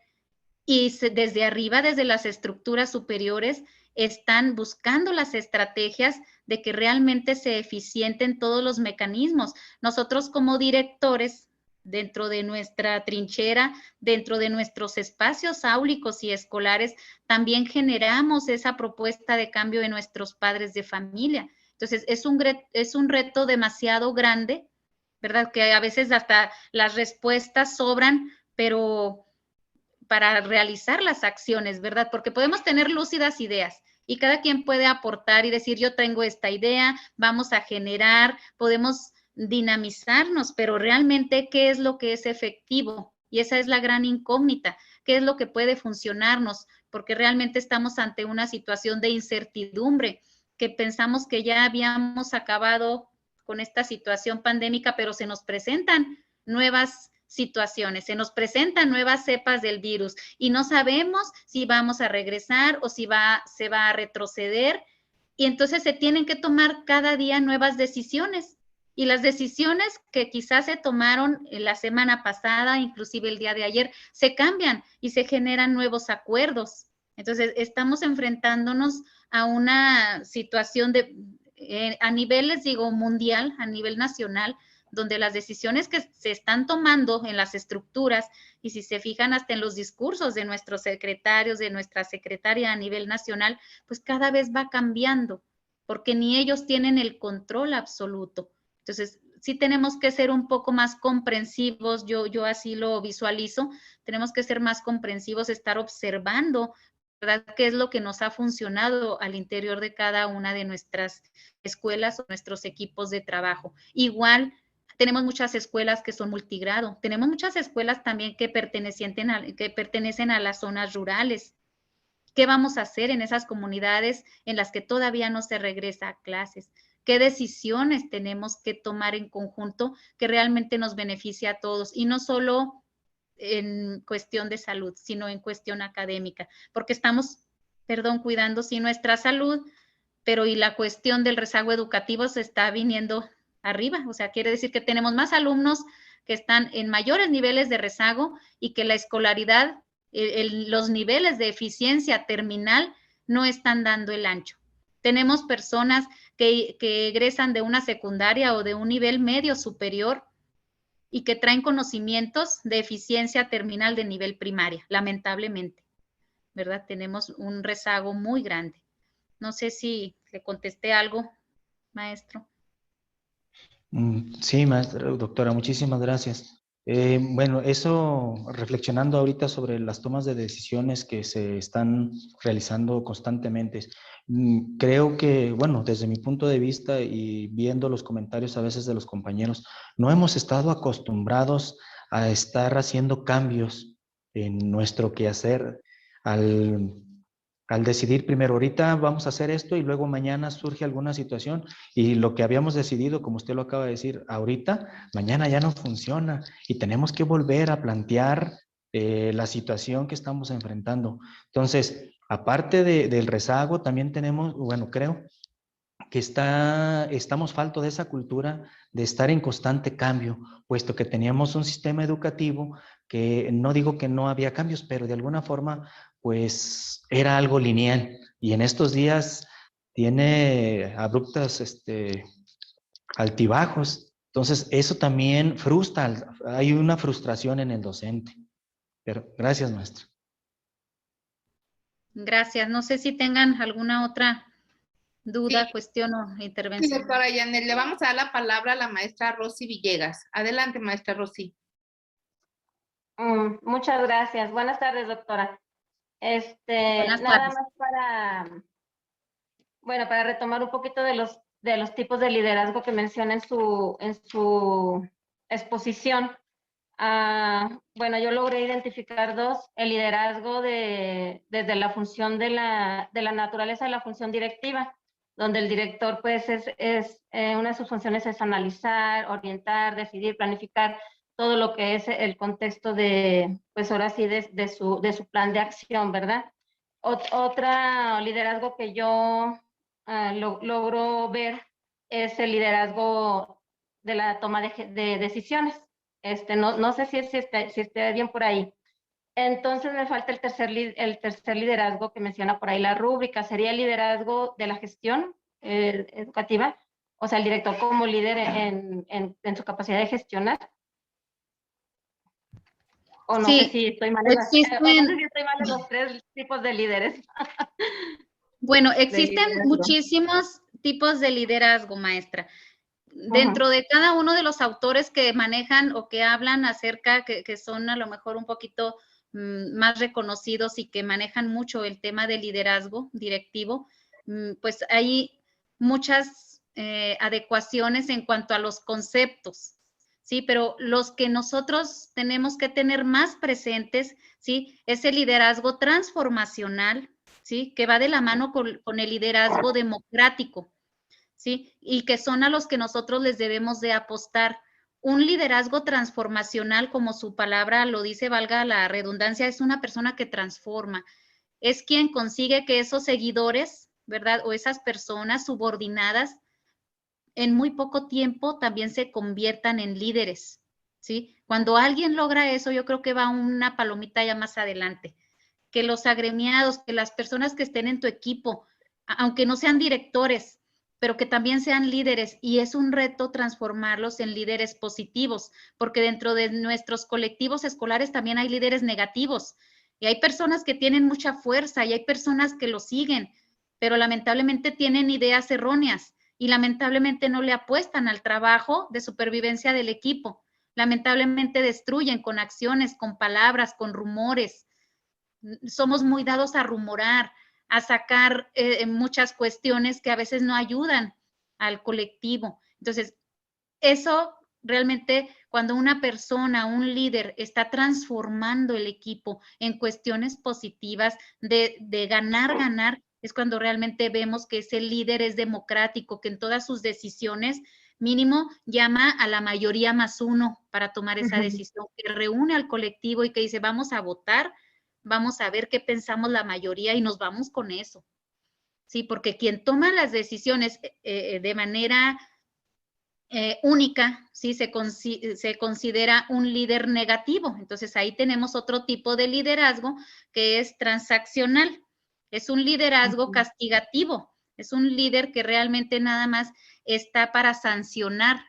y desde arriba, desde las estructuras superiores, están buscando las estrategias de que realmente se eficienten todos los mecanismos. Nosotros como directores, dentro de nuestra trinchera, dentro de nuestros espacios áulicos y escolares, también generamos esa propuesta de cambio de nuestros padres de familia. Entonces, es un reto demasiado grande, ¿verdad? Que a veces hasta las respuestas sobran, pero para realizar las acciones, ¿verdad? Porque podemos tener lúcidas ideas y cada quien puede aportar y decir, yo tengo esta idea, vamos a generar, podemos dinamizarnos, pero realmente, ¿qué es lo que es efectivo? Y esa es la gran incógnita, ¿qué es lo que puede funcionarnos? Porque realmente estamos ante una situación de incertidumbre, que pensamos que ya habíamos acabado con esta situación pandémica, pero se nos presentan nuevas situaciones, se nos presentan nuevas cepas del virus y no sabemos si vamos a regresar o si se va a retroceder, y entonces se tienen que tomar cada día nuevas decisiones, y las decisiones que quizás se tomaron la semana pasada, inclusive el día de ayer, se cambian y se generan nuevos acuerdos. Entonces, estamos enfrentándonos a una situación a nivel, les digo, mundial, a nivel nacional, donde las decisiones que se están tomando en las estructuras, y si se fijan hasta en los discursos de nuestros secretarios, de nuestra secretaria a nivel nacional, pues cada vez va cambiando, porque ni ellos tienen el control absoluto. Entonces, sí tenemos que ser un poco más comprensivos, yo así lo visualizo, tenemos que ser más comprensivos, estar observando, ¿verdad?, qué es lo que nos ha funcionado al interior de cada una de nuestras escuelas o nuestros equipos de trabajo. Igual, tenemos muchas escuelas que son multigrado, tenemos muchas escuelas también que pertenecen a las zonas rurales. ¿Qué vamos a hacer en esas comunidades en las que todavía no se regresa a clases? ¿Qué decisiones tenemos que tomar en conjunto que realmente nos beneficie a todos? Y no solo en cuestión de salud, sino en cuestión académica, porque estamos, cuidando sí nuestra salud, pero y la cuestión del rezago educativo se está viniendo arriba, o sea, quiere decir que tenemos más alumnos que están en mayores niveles de rezago y que la escolaridad, los niveles de eficiencia terminal no están dando el ancho. Tenemos personas que egresan de una secundaria o de un nivel medio superior y que traen conocimientos de eficiencia terminal de nivel primaria, lamentablemente, ¿verdad? Tenemos un rezago muy grande. No sé si le contesté algo, maestro. Sí, maestra, doctora, muchísimas gracias. Bueno, eso, reflexionando ahorita sobre las tomas de decisiones que se están realizando constantemente, creo que, bueno, desde mi punto de vista y viendo los comentarios a veces de los compañeros, no hemos estado acostumbrados a estar haciendo cambios en nuestro quehacer al decidir primero, ahorita vamos a hacer esto y luego mañana surge alguna situación y lo que habíamos decidido, como usted lo acaba de decir, ahorita, mañana ya no funciona y tenemos que volver a plantear la situación que estamos enfrentando. Entonces, aparte del rezago, también tenemos, bueno, creo que estamos falto de esa cultura de estar en constante cambio, puesto que teníamos un sistema educativo que no digo que no había cambios, pero de alguna forma pues era algo lineal y en estos días tiene abruptas altibajos. Entonces eso también frustra, hay una frustración en el docente. Pero gracias, maestra. Gracias. No sé si tengan alguna otra duda, Sí. cuestión o Sí, intervención. doctora Janet, le vamos a dar la palabra a la maestra Rosy Villegas. Adelante, maestra Rosy. Muchas gracias. Buenas tardes, doctora. Buenas Nada tardes. más para retomar un poquito de los tipos de liderazgo que menciona en su exposición. Yo logré identificar dos: el liderazgo desde la función de la naturaleza de la función directiva, donde el director, pues, una de sus funciones es analizar, orientar, decidir, planificar todo lo que es el contexto pues ahora sí, de su plan de acción, ¿verdad? Otra liderazgo que yo logro ver es el liderazgo de la toma de decisiones. No sé si esté bien por ahí. Entonces me falta el tercer liderazgo que menciona por ahí la rúbrica, sería el liderazgo de la gestión educativa, o sea, el director como líder en su capacidad de gestionar. O no sé si estoy mal, o no sé si estoy mal en los 3 tipos de líderes. Bueno, existen muchísimos tipos de liderazgo, maestra. Dentro de cada uno de los autores que manejan o que hablan acerca, que son a lo mejor un poquito más reconocidos y que manejan mucho el tema de liderazgo directivo, pues hay muchas adecuaciones en cuanto a los conceptos, ¿sí? Pero los que nosotros tenemos que tener más presentes, ¿sí? Es el liderazgo transformacional, ¿sí? Que va de la mano con el liderazgo democrático, ¿sí? Y que son a los que nosotros les debemos de apostar. Un liderazgo transformacional, como su palabra lo dice, valga la redundancia, es una persona que transforma. Es quien consigue que esos seguidores, ¿verdad? O esas personas subordinadas, en muy poco tiempo también se conviertan en líderes, ¿sí? Cuando alguien logra eso, yo creo que va una palomita ya más adelante. Que los agremiados, que las personas que estén en tu equipo, aunque no sean directores, pero que también sean líderes, y es un reto transformarlos en líderes positivos, porque dentro de nuestros colectivos escolares también hay líderes negativos, y hay personas que tienen mucha fuerza, y hay personas que lo siguen, pero lamentablemente tienen ideas erróneas, y lamentablemente no le apuestan al trabajo de supervivencia del equipo, lamentablemente destruyen con acciones, con palabras, con rumores. Somos muy dados a rumorar, a sacar muchas cuestiones que a veces no ayudan al colectivo. Entonces, eso realmente cuando una persona, un líder está transformando el equipo en cuestiones positivas de ganar, es cuando realmente vemos que ese líder es democrático, que en todas sus decisiones mínimo llama a la mayoría más uno para tomar esa decisión, que reúne al colectivo y que dice, vamos a votar, vamos a ver qué pensamos la mayoría y nos vamos con eso. Sí, porque quien toma las decisiones de manera única, ¿sí? Se considera un líder negativo. Entonces ahí tenemos otro tipo de liderazgo que es transaccional. Es un liderazgo castigativo. Es un líder que realmente nada más está para sancionar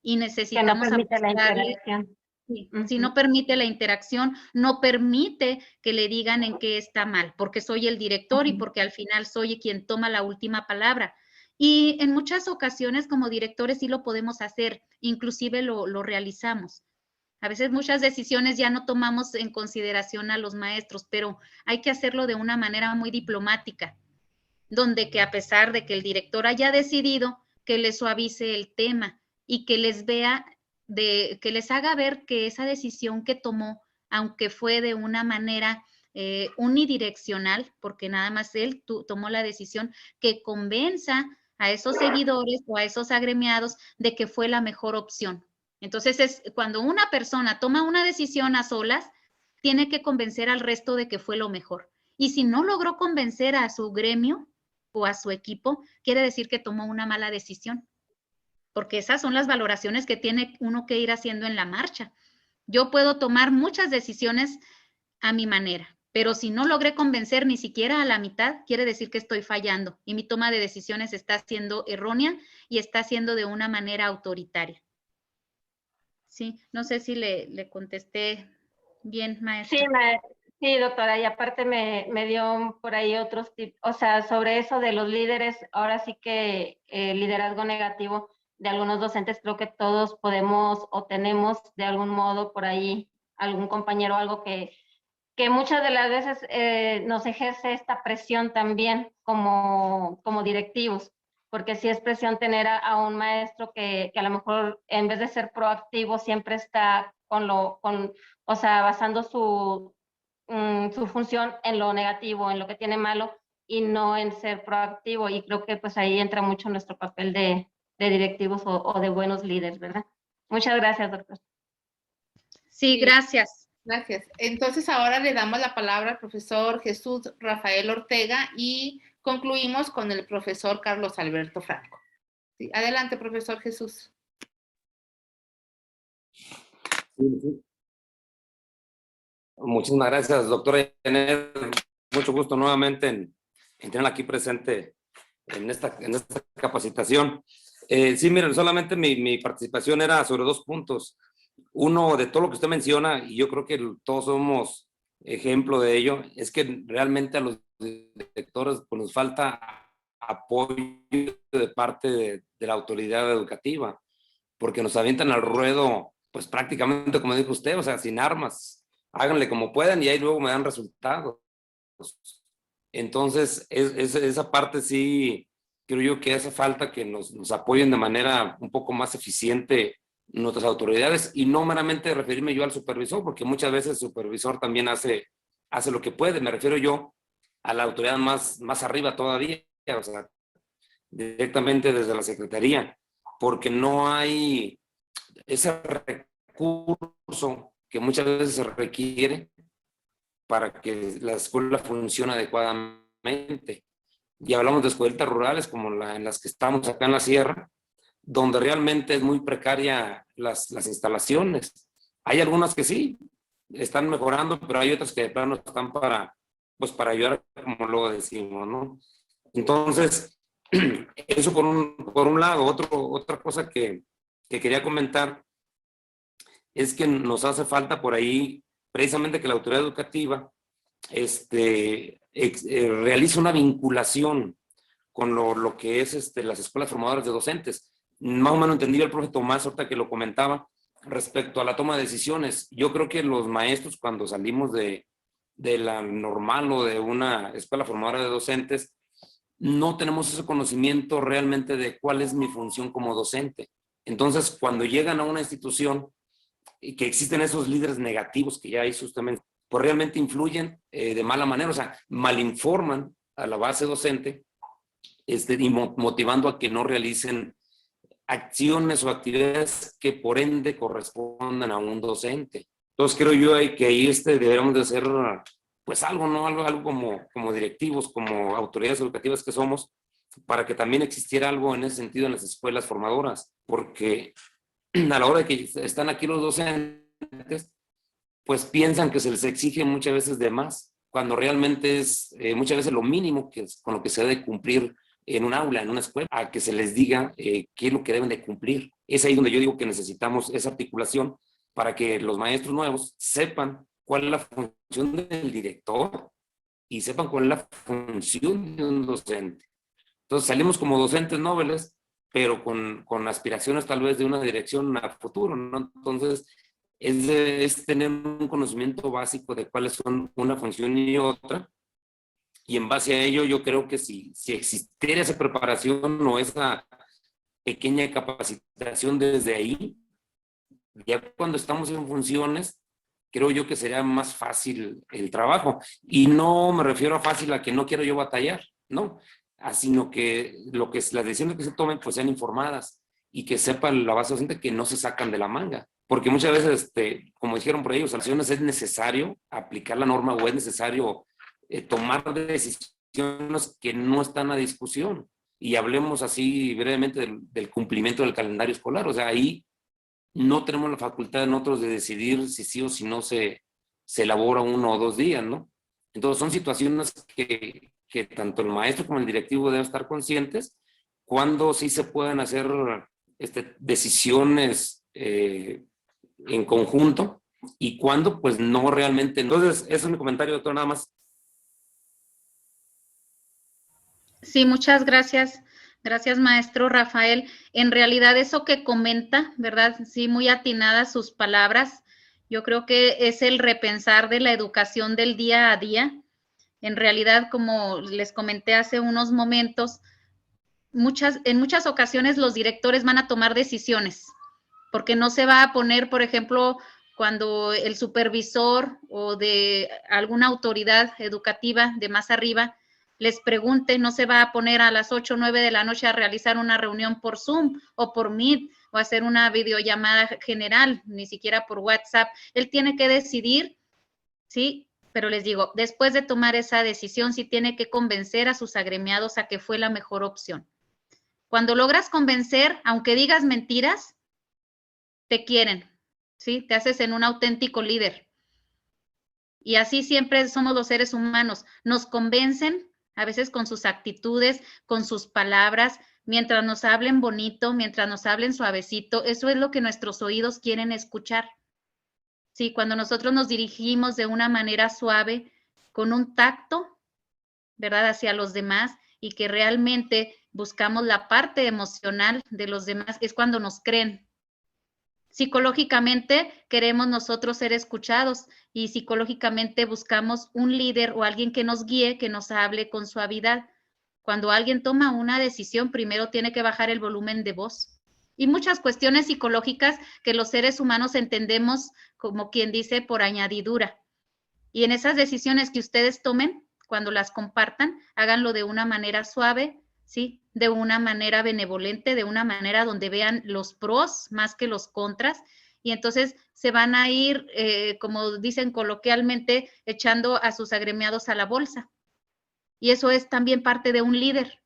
y necesitamos que no permite la interacción. Sí, si no permite la interacción, no permite que le digan en qué está mal, porque soy el director y porque al final soy quien toma la última palabra. Y en muchas ocasiones como directores sí lo podemos hacer, inclusive lo realizamos. A veces muchas decisiones ya no tomamos en consideración a los maestros, pero hay que hacerlo de una manera muy diplomática, donde que a pesar de que el director haya decidido, que les suavice el tema y que les vea, que les haga ver que esa decisión que tomó, aunque fue de una manera unidireccional, porque nada más él tomó la decisión, que convenza a esos seguidores o a esos agremiados de que fue la mejor opción. Entonces, es cuando una persona toma una decisión a solas, tiene que convencer al resto de que fue lo mejor. Y si no logró convencer a su gremio o a su equipo, quiere decir que tomó una mala decisión. Porque esas son las valoraciones que tiene uno que ir haciendo en la marcha. Yo puedo tomar muchas decisiones a mi manera, pero si no logré convencer ni siquiera a la mitad, quiere decir que estoy fallando y mi toma de decisiones está siendo errónea y está siendo de una manera autoritaria. Sí, no sé si le contesté bien, maestra. Sí, doctora, y aparte me dio por ahí otros tips, o sea, sobre eso de los líderes, ahora sí que el liderazgo negativo de algunos docentes, creo que todos podemos o tenemos de algún modo por ahí algún compañero, algo que muchas de las veces nos ejerce esta presión también como directivos, porque sí es presión tener a un maestro que a lo mejor en vez de ser proactivo siempre está o sea, basando su función en lo negativo, en lo que tiene malo y no en ser proactivo. Y creo que pues ahí entra mucho nuestro papel de directivos o de buenos líderes, ¿verdad? Muchas gracias, doctor. Sí, gracias. Gracias. Entonces ahora le damos la palabra al profesor Jesús Rafael Ortega y concluimos con el profesor Carlos Alberto Franco. Sí, adelante, profesor Jesús. Sí. Muchísimas gracias, doctora Janet. Mucho gusto nuevamente en tenerla aquí presente en esta capacitación. Sí, miren, solamente mi participación era sobre 2 puntos. Uno, de todo lo que usted menciona, y yo creo que todos somos ejemplo de ello, es que realmente a los directores pues, nos falta apoyo de parte de la autoridad educativa, porque nos avientan al ruedo, pues prácticamente como dijo usted, o sea, sin armas. Háganle como puedan y ahí luego me dan resultados. Entonces, esa parte sí, creo yo que hace falta que nos apoyen de manera un poco más eficiente nuestras autoridades y no meramente referirme yo al supervisor, porque muchas veces el supervisor también hace lo que puede. Me refiero yo a la autoridad más arriba todavía, o sea, directamente desde la secretaría, porque no hay ese recurso que muchas veces se requiere para que la escuela funcione adecuadamente. Y hablamos de escuelitas rurales como en las que estamos acá en la sierra, donde realmente es muy precaria las instalaciones. Hay algunas que sí, están mejorando, pero hay otras que de plano están para ayudar, como luego decimos, ¿no? Entonces, eso por un lado. Otra cosa que quería comentar es que nos hace falta por ahí precisamente que la autoridad educativa realice una vinculación con lo que es las escuelas formadoras de docentes. Más o menos entendí el profe Tomás ahorita que lo comentaba respecto a la toma de decisiones. Yo creo que los maestros cuando salimos de la normal o de una escuela formadora de docentes, no tenemos ese conocimiento realmente de cuál es mi función como docente. Entonces, cuando llegan a una institución y que existen esos líderes negativos que ya hizo usted, pues realmente influyen de mala manera, o sea, malinforman a la base docente y motivando a que no realicen acciones o actividades que por ende correspondan a un docente. Entonces creo yo que ahí deberíamos de hacer pues algo, ¿no? Algo como directivos, como autoridades educativas que somos, para que también existiera algo en ese sentido en las escuelas formadoras, porque a la hora de que están aquí los docentes, pues piensan que se les exige muchas veces de más, cuando realmente es muchas veces lo mínimo con lo que se debe cumplir en un aula, en una escuela, a que se les diga qué es lo que deben de cumplir. Es ahí donde yo digo que necesitamos esa articulación para que los maestros nuevos sepan cuál es la función del director y sepan cuál es la función de un docente. Entonces salimos como docentes nobles, pero con aspiraciones tal vez de una dirección a futuro, ¿no? Entonces es tener un conocimiento básico de cuáles son una función y otra, y en base a ello yo creo que si existiera esa preparación o esa pequeña capacitación desde ahí, ya cuando estamos en funciones, creo yo que sería más fácil el trabajo. Y no me refiero a fácil a que no quiero yo batallar, ¿no? Sino que las decisiones que se tomen pues sean informadas y que sepan la base docente que no se sacan de la manga. Porque muchas veces, como dijeron por ahí, las sanciones es necesario aplicar la norma o es necesario tomar decisiones que no están a discusión. Y hablemos así brevemente del cumplimiento del calendario escolar. O sea, ahí no tenemos la facultad nosotros de decidir si sí o si no se elabora 1 o 2 días, ¿no? Entonces son situaciones que tanto el maestro como el directivo deben estar conscientes cuando sí se pueden hacer decisiones en conjunto y cuando pues no realmente. Entonces, ese es mi comentario, doctor, nada más. Sí, muchas gracias. Gracias, maestro Rafael. En realidad, eso que comenta, ¿verdad? Sí, muy atinadas sus palabras. Yo creo que es el repensar de la educación del día a día. En realidad, como les comenté hace unos momentos, en muchas ocasiones los directores van a tomar decisiones, porque no se va a poner, por ejemplo, cuando el supervisor o de alguna autoridad educativa de más arriba les pregunte, no se va a poner a las 8 o 9 de la noche a realizar una reunión por Zoom o por Meet o hacer una videollamada general, ni siquiera por WhatsApp. Él tiene que decidir, ¿sí? Pero les digo, después de tomar esa decisión, sí tiene que convencer a sus agremiados a que fue la mejor opción. Cuando logras convencer, aunque digas mentiras, te quieren, ¿sí? Te haces en un auténtico líder. Y así siempre somos los seres humanos. Nos convencen, a veces con sus actitudes, con sus palabras, mientras nos hablen bonito, mientras nos hablen suavecito. Eso es lo que nuestros oídos quieren escuchar. Sí, cuando nosotros nos dirigimos de una manera suave, con un tacto, ¿verdad? Hacia los demás y que realmente buscamos la parte emocional de los demás, es cuando nos creen. Psicológicamente queremos nosotros ser escuchados y psicológicamente buscamos un líder o alguien que nos guíe, que nos hable con suavidad. Cuando alguien toma una decisión, primero tiene que bajar el volumen de voz. Y muchas cuestiones psicológicas que los seres humanos entendemos, como quien dice, por añadidura. Y en esas decisiones que ustedes tomen, cuando las compartan, háganlo de una manera suave, ¿sí? De una manera benevolente, de una manera donde vean los pros más que los contras. Y entonces se van a ir, como dicen coloquialmente, echando a sus agremiados a la bolsa. Y eso es también parte de un líder,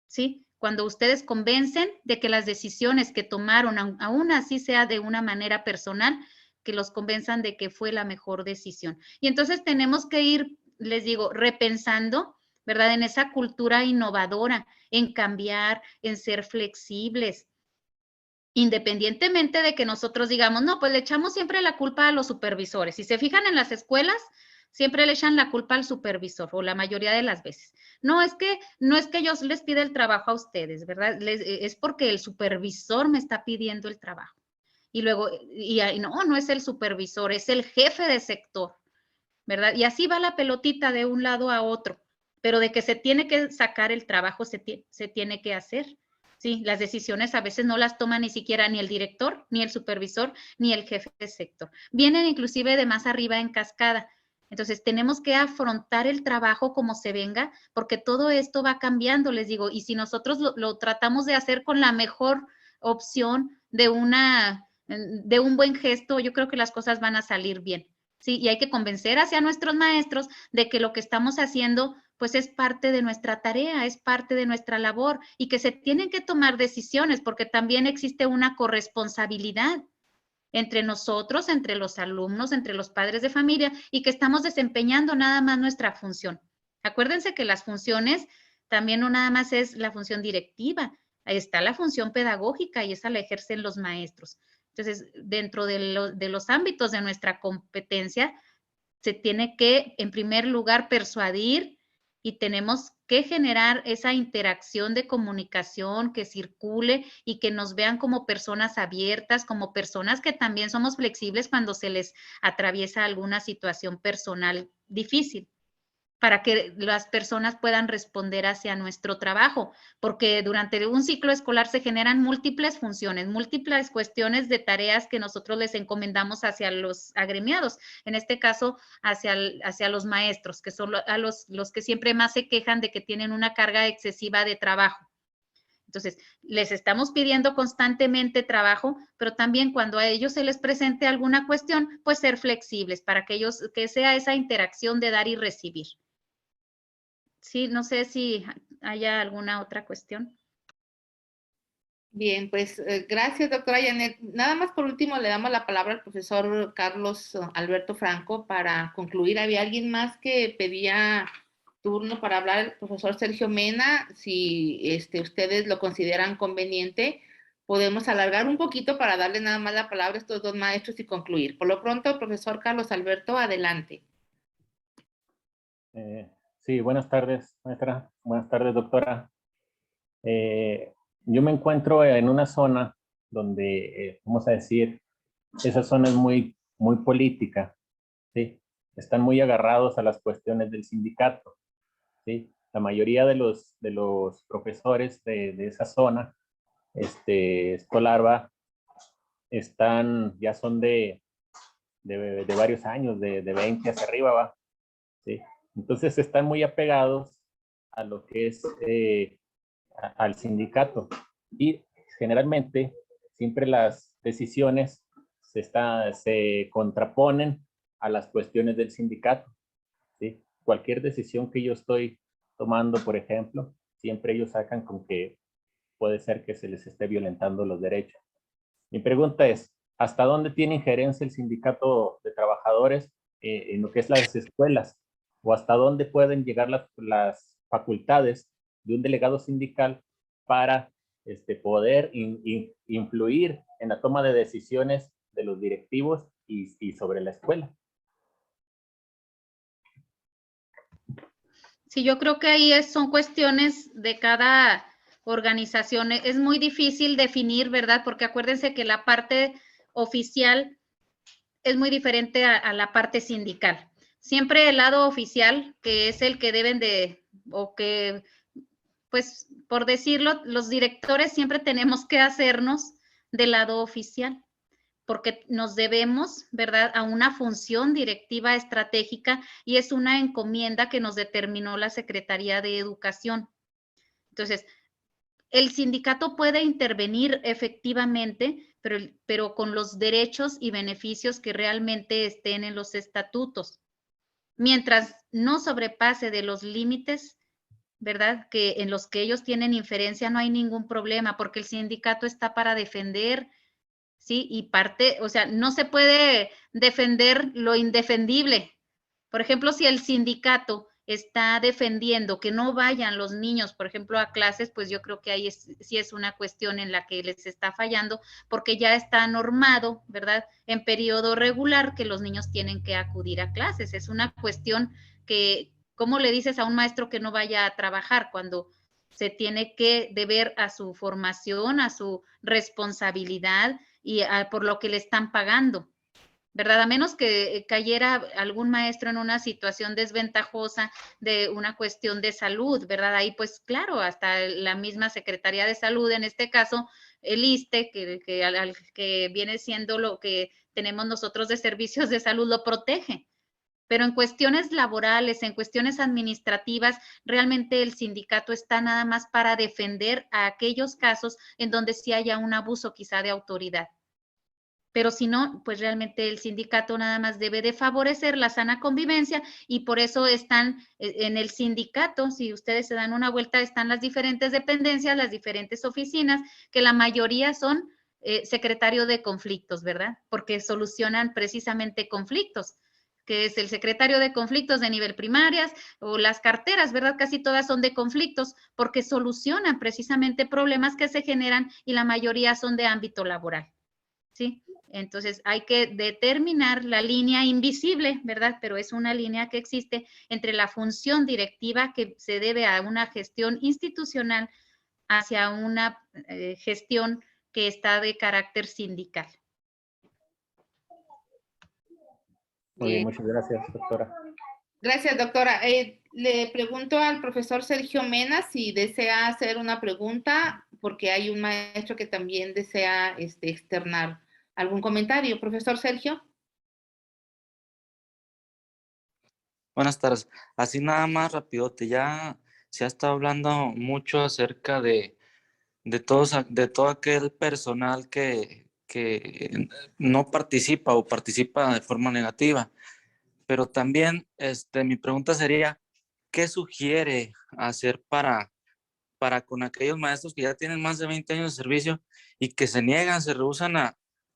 ¿sí? Cuando ustedes convencen de que las decisiones que tomaron, aún así sea de una manera personal, que los convenzan de que fue la mejor decisión. Y entonces tenemos que ir, les digo, repensando, ¿verdad? En esa cultura innovadora, en cambiar, en ser flexibles, independientemente de que nosotros digamos, no, pues le echamos siempre la culpa a los supervisores. Si se fijan en las escuelas, siempre le echan la culpa al supervisor, o la mayoría de las veces. No es que yo les pida el trabajo a ustedes, ¿verdad? Es porque el supervisor me está pidiendo el trabajo. Y luego, no es el supervisor, es el jefe de sector, ¿verdad? Y así va la pelotita de un lado a otro, pero de que se tiene que sacar el trabajo, se tiene que hacer. Sí, las decisiones a veces no las toma ni siquiera ni el director, ni el supervisor, ni el jefe de sector. Vienen inclusive de más arriba en cascada. Entonces, tenemos que afrontar el trabajo como se venga, porque todo esto va cambiando, les digo, y si nosotros lo tratamos de hacer con la mejor opción de un buen gesto, yo creo que las cosas van a salir bien. Sí, y hay que convencer hacia nuestros maestros de que lo que estamos haciendo pues es parte de nuestra tarea, es parte de nuestra labor y que se tienen que tomar decisiones porque también existe una corresponsabilidad entre nosotros, entre los alumnos, entre los padres de familia y que estamos desempeñando nada más nuestra función. Acuérdense que las funciones también no nada más es la función directiva, ahí está la función pedagógica y esa la ejercen los maestros. Entonces, dentro de los ámbitos de nuestra competencia, se tiene que, en primer lugar, persuadir y tenemos que generar esa interacción de comunicación que circule y que nos vean como personas abiertas, como personas que también somos flexibles cuando se les atraviesa alguna situación personal difícil, para que las personas puedan responder hacia nuestro trabajo, porque durante un ciclo escolar se generan múltiples funciones, múltiples cuestiones de tareas que nosotros les encomendamos hacia los agremiados, en este caso hacia los maestros, que son a los que siempre más se quejan de que tienen una carga excesiva de trabajo. Entonces, les estamos pidiendo constantemente trabajo, pero también cuando a ellos se les presente alguna cuestión, pues ser flexibles para que sea esa interacción de dar y recibir. Sí, no sé si haya alguna otra cuestión. Bien, pues gracias, doctora Janet. Nada más por último le damos la palabra al profesor Carlos Alberto Franco para concluir. ¿Había alguien más que pedía turno para hablar? El profesor Sergio Mena, si ustedes lo consideran conveniente, podemos alargar un poquito para darle nada más la palabra a estos dos maestros y concluir. Por lo pronto, profesor Carlos Alberto, adelante. Sí, buenas tardes, maestra. Buenas tardes, doctora. Yo me encuentro en una zona donde, vamos a decir, esa zona es muy política, ¿sí? Están muy agarrados a las cuestiones del sindicato, ¿sí? La mayoría de los profesores de esa zona escolar ya son de varios años, de 20 hacia arriba, ¿va? ¿Sí? Entonces están muy apegados a lo que es al sindicato y generalmente siempre las decisiones se contraponen a las cuestiones del sindicato, ¿sí? Cualquier decisión que yo estoy tomando, por ejemplo, siempre ellos sacan con que puede ser que se les esté violentando los derechos. Mi pregunta es, ¿hasta dónde tiene injerencia el sindicato de trabajadores en lo que es las escuelas? ¿O hasta dónde pueden llegar las facultades de un delegado sindical para poder influir en la toma de decisiones de los directivos y sobre la escuela? Sí, yo creo que ahí son cuestiones de cada organización. Es muy difícil definir, ¿verdad? Porque acuérdense que la parte oficial es muy diferente a la parte sindical. Siempre el lado oficial, que es el que deben de, o que, pues, por decirlo, los directores siempre tenemos que hacernos del lado oficial, porque nos debemos, ¿verdad?, a una función directiva estratégica y es una encomienda que nos determinó la Secretaría de Educación. Entonces, el sindicato puede intervenir efectivamente, pero con los derechos y beneficios que realmente estén en los estatutos. Mientras no sobrepase de los límites, ¿verdad?, que en los que ellos tienen inferencia, no hay ningún problema, porque el sindicato está para defender, ¿sí? Y parte, o sea, no se puede defender lo indefendible. Por ejemplo, si el sindicato está defendiendo que no vayan los niños, por ejemplo, a clases, pues yo creo que ahí sí es una cuestión en la que les está fallando, porque ya está normado, ¿verdad?, en periodo regular que los niños tienen que acudir a clases. Es una cuestión que, ¿cómo le dices a un maestro que no vaya a trabajar cuando se tiene que deber a su formación, a su responsabilidad y por lo que le están pagando? ¿Verdad? A menos que cayera algún maestro en una situación desventajosa de una cuestión de salud, ¿verdad? Ahí pues claro, hasta la misma Secretaría de Salud, en este caso el ISSSTE, que viene siendo lo que tenemos nosotros de servicios de salud, lo protege. Pero en cuestiones laborales, en cuestiones administrativas, realmente el sindicato está nada más para defender a aquellos casos en donde sí haya un abuso quizá de autoridad. Pero si no, pues realmente el sindicato nada más debe de favorecer la sana convivencia y por eso están en el sindicato, si ustedes se dan una vuelta, están las diferentes dependencias, las diferentes oficinas, que la mayoría son secretario de conflictos, ¿verdad? Porque solucionan precisamente conflictos, que es el secretario de conflictos de nivel primarias o las carteras, ¿verdad? Casi todas son de conflictos porque solucionan precisamente problemas que se generan y la mayoría son de ámbito laboral, ¿sí? Entonces hay que determinar la línea invisible, ¿verdad? Pero es una línea que existe entre la función directiva que se debe a una gestión institucional hacia una gestión que está de carácter sindical. Muy bien, muchas gracias, doctora. Gracias, doctora. Le pregunto al profesor Sergio Mena si desea hacer una pregunta, porque hay un maestro que también desea externar algún comentario. Profesor Sergio. Buenas tardes. Así nada más rapidote, ya se ha estado hablando mucho acerca de todo aquel personal que no participa o participa de forma negativa. Pero también mi pregunta sería, ¿qué sugiere hacer para con aquellos maestros que ya tienen más de 20 años de servicio y que se niegan, se rehúsan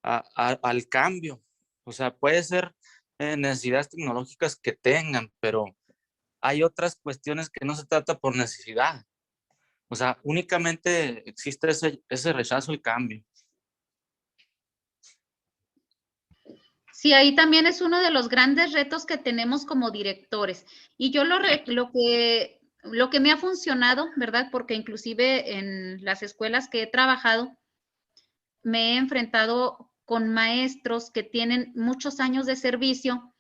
al cambio? O sea, puede ser necesidades tecnológicas que tengan, pero hay otras cuestiones que no se trata por necesidad. O sea, únicamente existe ese rechazo al cambio. Sí, ahí también es uno de los grandes retos que tenemos como directores. Y yo lo que me ha funcionado, ¿verdad? Porque inclusive en las escuelas que he trabajado, me he enfrentado con maestros que tienen muchos años de servicio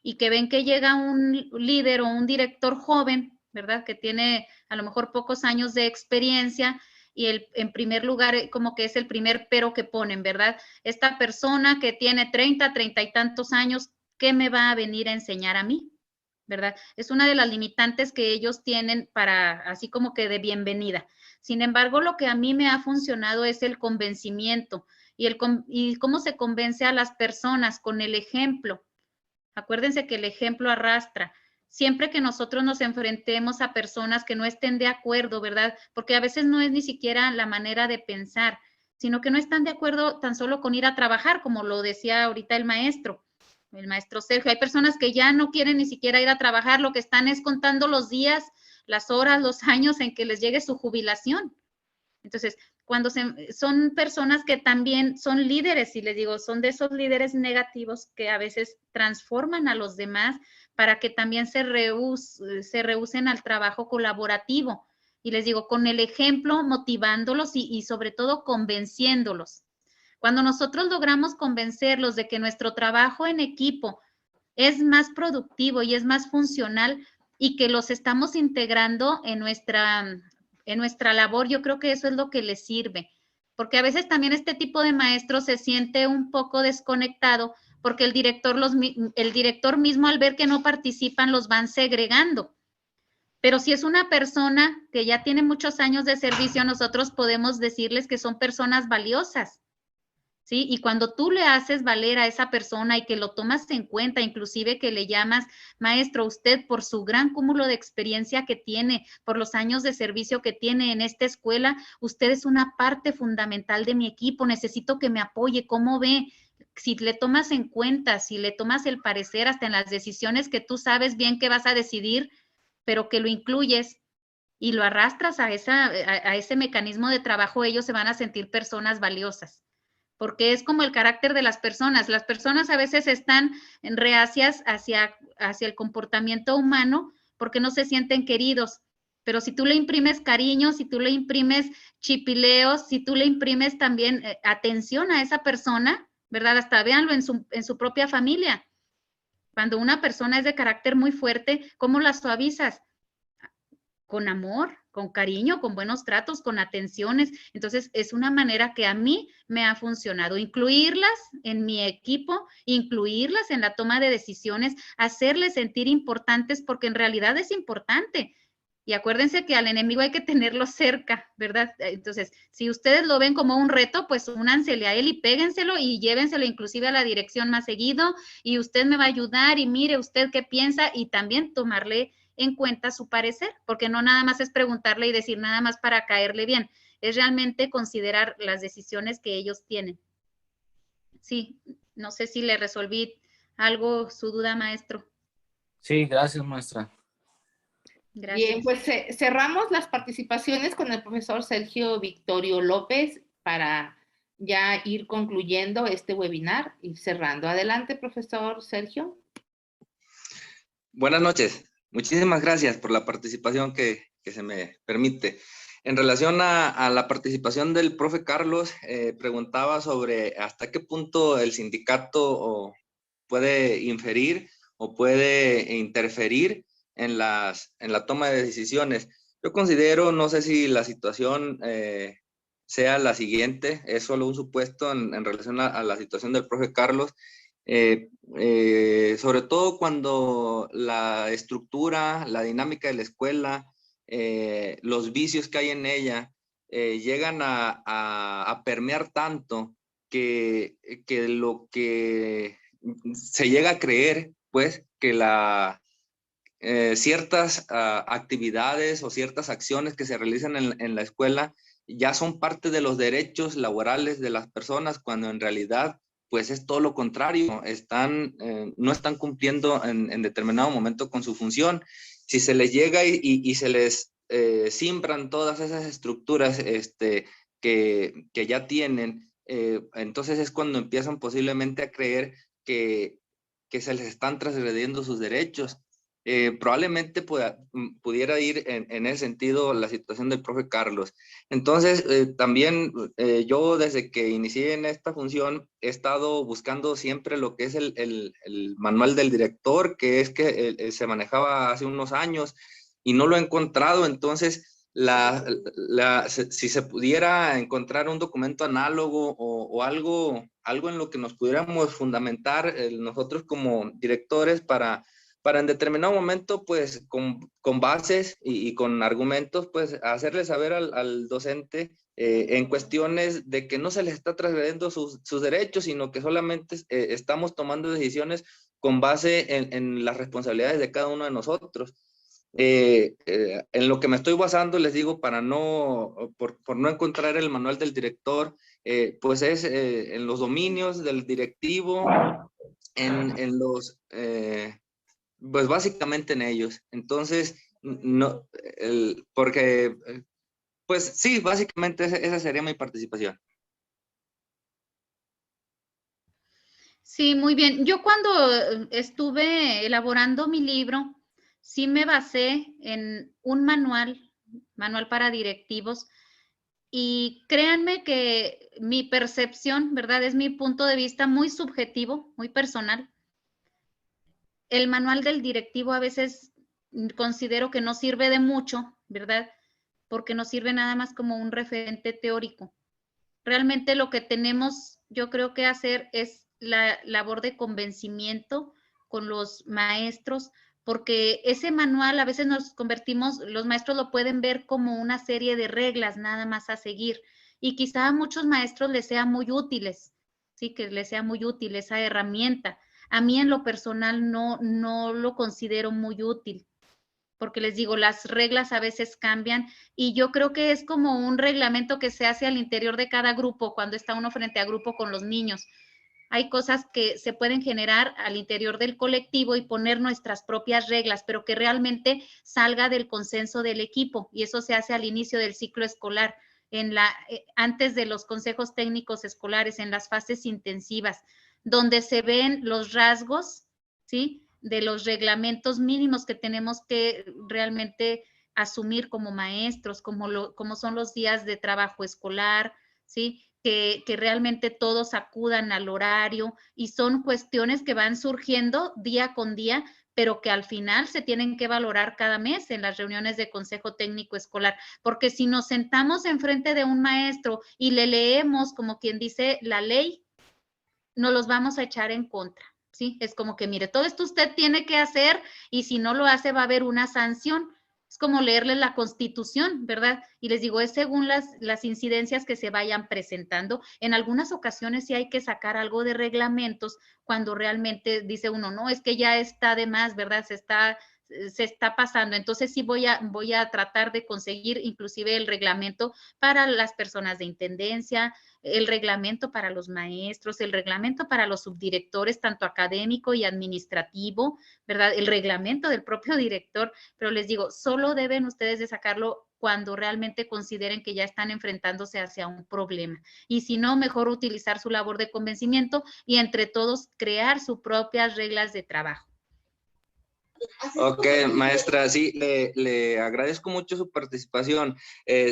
y que ven que llega un líder o un director joven, ¿verdad? Que tiene a lo mejor pocos años de experiencia y en primer lugar como que es el primer pero que ponen, ¿verdad? Esta persona que tiene 30 y tantos años, ¿qué me va a venir a enseñar a mí? ¿Verdad? Es una de las limitantes que ellos tienen para, así como que de bienvenida. Sin embargo, lo que a mí me ha funcionado es el convencimiento y cómo se convence a las personas con el ejemplo. Acuérdense que el ejemplo arrastra. siempre que nosotros nos enfrentemos a personas que no estén de acuerdo, ¿verdad? Porque a veces no es ni siquiera la manera de pensar, sino que no están de acuerdo tan solo con ir a trabajar, como lo decía ahorita el maestro Sergio. Hay personas que ya no quieren ni siquiera ir a trabajar, lo que están es contando los días, las horas, los años en que les llegue su jubilación. Entonces, cuando son personas que también son líderes, y les digo, son de esos líderes negativos que a veces transforman a los demás para que también se rehúsen al trabajo colaborativo. Y les digo, con el ejemplo, motivándolos y sobre todo convenciéndolos. Cuando nosotros logramos convencerlos de que nuestro trabajo en equipo es más productivo y es más funcional y que los estamos integrando en nuestra labor, yo creo que eso es lo que les sirve. Porque a veces también este tipo de maestro se siente un poco desconectado porque el director mismo al ver que no participan los van segregando. Pero si es una persona que ya tiene muchos años de servicio, nosotros podemos decirles que son personas valiosas, ¿sí? Y cuando tú le haces valer a esa persona y que lo tomas en cuenta, inclusive que le llamas, maestro, usted por su gran cúmulo de experiencia que tiene, por los años de servicio que tiene en esta escuela, usted es una parte fundamental de mi equipo, necesito que me apoye, ¿cómo ve? Si le tomas en cuenta, si le tomas el parecer hasta en las decisiones que tú sabes bien que vas a decidir, pero que lo incluyes y lo arrastras a ese mecanismo de trabajo, ellos se van a sentir personas valiosas, porque es como el carácter de las personas. Las personas a veces están reacias hacia el comportamiento humano porque no se sienten queridos, pero si tú le imprimes cariño, si tú le imprimes chipileos, si tú le imprimes también atención a esa persona, ¿verdad? Hasta véanlo en su propia familia. Cuando una persona es de carácter muy fuerte, ¿cómo la suavizas? Con amor, con cariño, con buenos tratos, con atenciones. Entonces, es una manera que a mí me ha funcionado. Incluirlas en mi equipo, incluirlas en la toma de decisiones, hacerles sentir importantes, porque en realidad es importante. Y acuérdense que al enemigo hay que tenerlo cerca, ¿verdad? Entonces, si ustedes lo ven como un reto, pues únansele a él y péguenselo y llévenselo inclusive a la dirección más seguido y usted me va a ayudar y mire usted qué piensa y también tomarle en cuenta su parecer, porque no nada más es preguntarle y decir nada más para caerle bien, es realmente considerar las decisiones que ellos tienen. Sí, no sé si le resolví algo su duda, maestro. Sí, gracias, maestra. Gracias. Bien, pues cerramos las participaciones con el profesor Sergio Victorio López para ya ir concluyendo este webinar y cerrando. Adelante, profesor Sergio. Buenas noches. Muchísimas gracias por la participación que se me permite. En relación a la participación del profe Carlos, preguntaba sobre hasta qué punto el sindicato puede inferir o puede interferir en la toma de decisiones. Yo considero, no sé si la situación sea la siguiente, es solo un supuesto en relación a la situación del profe Carlos, sobre todo cuando la estructura, la dinámica de la escuela, los vicios que hay en ella, llegan a permear tanto que lo que se llega a creer, pues, que ciertas actividades o ciertas acciones que se realizan en la escuela ya son parte de los derechos laborales de las personas, cuando en realidad pues es todo lo contrario, no están cumpliendo en determinado momento con su función. Si se les llega y se les siembran todas esas estructuras que ya tienen, entonces es cuando empiezan posiblemente a creer que se les están transgrediendo sus derechos. Probablemente pudiera ir en ese sentido la situación del profe Carlos. Entonces, también yo desde que inicié en esta función he estado buscando siempre lo que es el manual del director, que es que se manejaba hace unos años y no lo he encontrado. Entonces, si se pudiera encontrar un documento análogo o algo en lo que nos pudiéramos fundamentar nosotros como directores para en determinado momento, pues, con bases y con argumentos, pues, hacerle saber al docente en cuestiones de que no se les está transgrediendo sus derechos, sino que solamente estamos tomando decisiones con base en las responsabilidades de cada uno de nosotros. En lo que me estoy basando, les digo, para por no encontrar el manual del director, pues es en los dominios del directivo, pues básicamente en ellos. Entonces, no, porque, pues sí, básicamente esa sería mi participación. Sí, muy bien. Yo cuando estuve elaborando mi libro, sí me basé en un manual para directivos, y créanme que mi percepción, ¿verdad? Es mi punto de vista muy subjetivo, muy personal. El manual del directivo a veces considero que no sirve de mucho, ¿verdad? Porque nos sirve nada más como un referente teórico. Realmente lo que tenemos, yo creo que hacer es la labor de convencimiento con los maestros, porque ese manual a veces nos convertimos, los maestros lo pueden ver como una serie de reglas nada más a seguir, y quizá a muchos maestros les sea muy útiles, sí, que les sea muy útil esa herramienta. A mí en lo personal no lo considero muy útil, porque les digo, las reglas a veces cambian, y yo creo que es como un reglamento que se hace al interior de cada grupo cuando está uno frente a grupo con los niños. Hay cosas que se pueden generar al interior del colectivo y poner nuestras propias reglas, pero que realmente salga del consenso del equipo, y eso se hace al inicio del ciclo escolar, antes de los consejos técnicos escolares, en las fases intensivas, donde se ven los rasgos, ¿sí?, de los reglamentos mínimos que tenemos que realmente asumir como maestros, como son los días de trabajo escolar, ¿sí?, que realmente todos acudan al horario, y son cuestiones que van surgiendo día con día, pero que al final se tienen que valorar cada mes en las reuniones de consejo técnico escolar, porque si nos sentamos enfrente de un maestro y le leemos, como quien dice, la ley, nos los vamos a echar en contra, ¿sí? Es como que, mire, todo esto usted tiene que hacer, y si no lo hace va a haber una sanción. Es como leerle la Constitución, ¿verdad? Y les digo, es según las incidencias que se vayan presentando. En algunas ocasiones sí hay que sacar algo de reglamentos cuando realmente dice uno, no, es que ya está de más, ¿verdad? Se está pasando. Entonces sí voy a tratar de conseguir inclusive el reglamento para las personas de intendencia, el reglamento para los maestros, el reglamento para los subdirectores, tanto académico y administrativo, ¿verdad? El reglamento del propio director, pero les digo, solo deben ustedes de sacarlo cuando realmente consideren que ya están enfrentándose hacia un problema. Y si no, mejor utilizar su labor de convencimiento y entre todos crear sus propias reglas de trabajo. Ok, maestra, sí, le agradezco mucho su participación.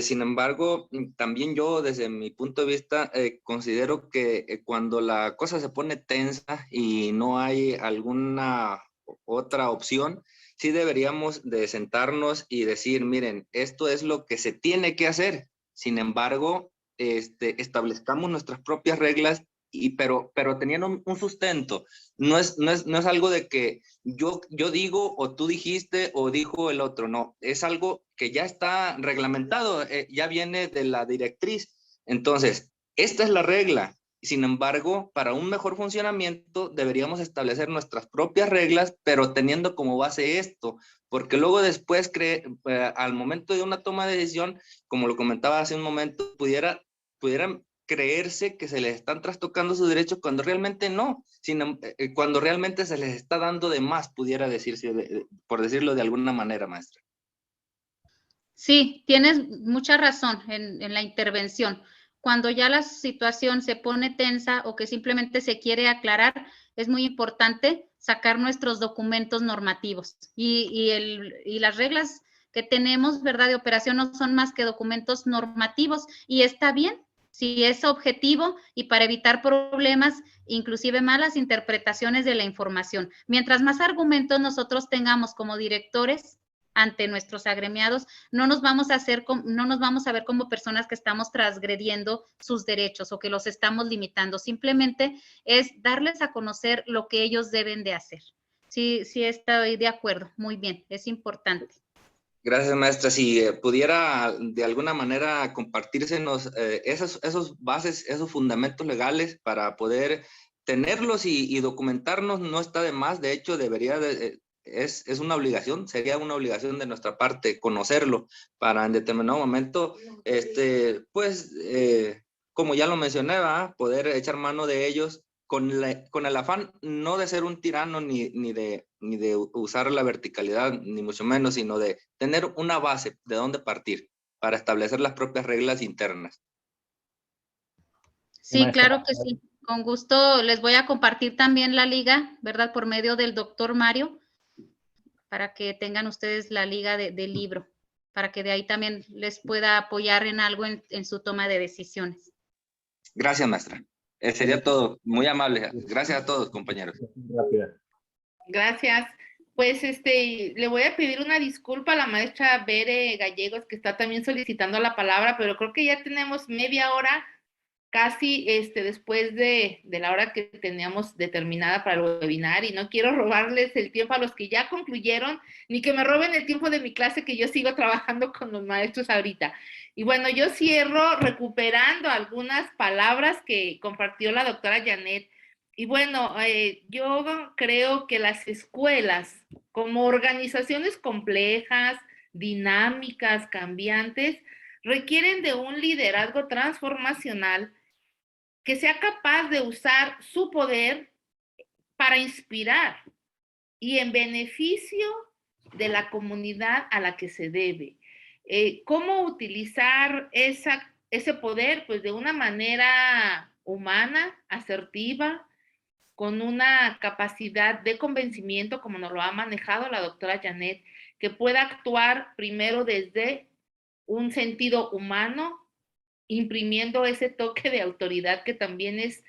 Sin embargo, también yo desde mi punto de vista considero que cuando la cosa se pone tensa y no hay alguna otra opción, sí deberíamos de sentarnos y decir, miren, esto es lo que se tiene que hacer. Sin embargo, establezcamos nuestras propias reglas, pero teniendo un sustento. No es algo de que yo digo o tú dijiste o dijo el otro, no, es algo que ya está reglamentado, ya viene de la directriz. Entonces, esta es la regla. Sin embargo, para un mejor funcionamiento deberíamos establecer nuestras propias reglas, pero teniendo como base esto, porque luego después, al momento de una toma de decisión, como lo comentaba hace un momento, pudieran creerse que se les están trastocando sus derechos cuando realmente no, sino cuando realmente se les está dando de más, pudiera decirse, por decirlo de alguna manera, maestra. Sí, tienes mucha razón en la intervención. Cuando ya la situación se pone tensa o que simplemente se quiere aclarar, es muy importante sacar nuestros documentos normativos, y las reglas que tenemos, ¿verdad?, de operación no son más que documentos normativos, y está bien si es objetivo y para evitar problemas, inclusive malas interpretaciones de la información. Mientras más argumentos nosotros tengamos como directores ante nuestros agremiados, no nos vamos a ver como personas que estamos transgrediendo sus derechos o que los estamos limitando. Simplemente es darles a conocer lo que ellos deben de hacer. Sí, estoy de acuerdo. Muy bien, es importante. Gracias, maestra. Si pudiera de alguna manera compartírsenos esos bases, esos fundamentos legales para poder tenerlos y documentarnos no está de más. De hecho, debería de, es una obligación, sería una obligación de nuestra parte conocerlo para en determinado momento, pues, como ya lo mencioné, ¿verdad? Poder echar mano de ellos con el afán no de ser un tirano ni de usar la verticalidad, ni mucho menos, sino de tener una base de dónde partir para establecer las propias reglas internas. Sí, Maestra. claro que sí. Con gusto les voy a compartir también la liga, ¿verdad? Por medio del doctor Mario, para que tengan ustedes la liga del libro, para que de ahí también les pueda apoyar en algo en su toma de decisiones. Gracias, maestra. Sería todo. Muy amable. Gracias a todos, compañeros. Rápida. Gracias. Pues le voy a pedir una disculpa a la maestra Bere Gallegos, que está también solicitando la palabra, pero creo que ya tenemos media hora casi después de la hora que teníamos determinada para el webinar, y no quiero robarles el tiempo a los que ya concluyeron, ni que me roben el tiempo de mi clase, que yo sigo trabajando con los maestros ahorita. Y bueno, yo cierro recuperando algunas palabras que compartió la doctora Janet. Y bueno, yo creo que las escuelas, como organizaciones complejas, dinámicas, cambiantes, requieren de un liderazgo transformacional que sea capaz de usar su poder para inspirar y en beneficio de la comunidad a la que se debe. ¿Cómo utilizar ese poder? Pues de una manera humana, asertiva, con una capacidad de convencimiento, como nos lo ha manejado la doctora Janet, que pueda actuar primero desde un sentido humano, imprimiendo ese toque de autoridad que también es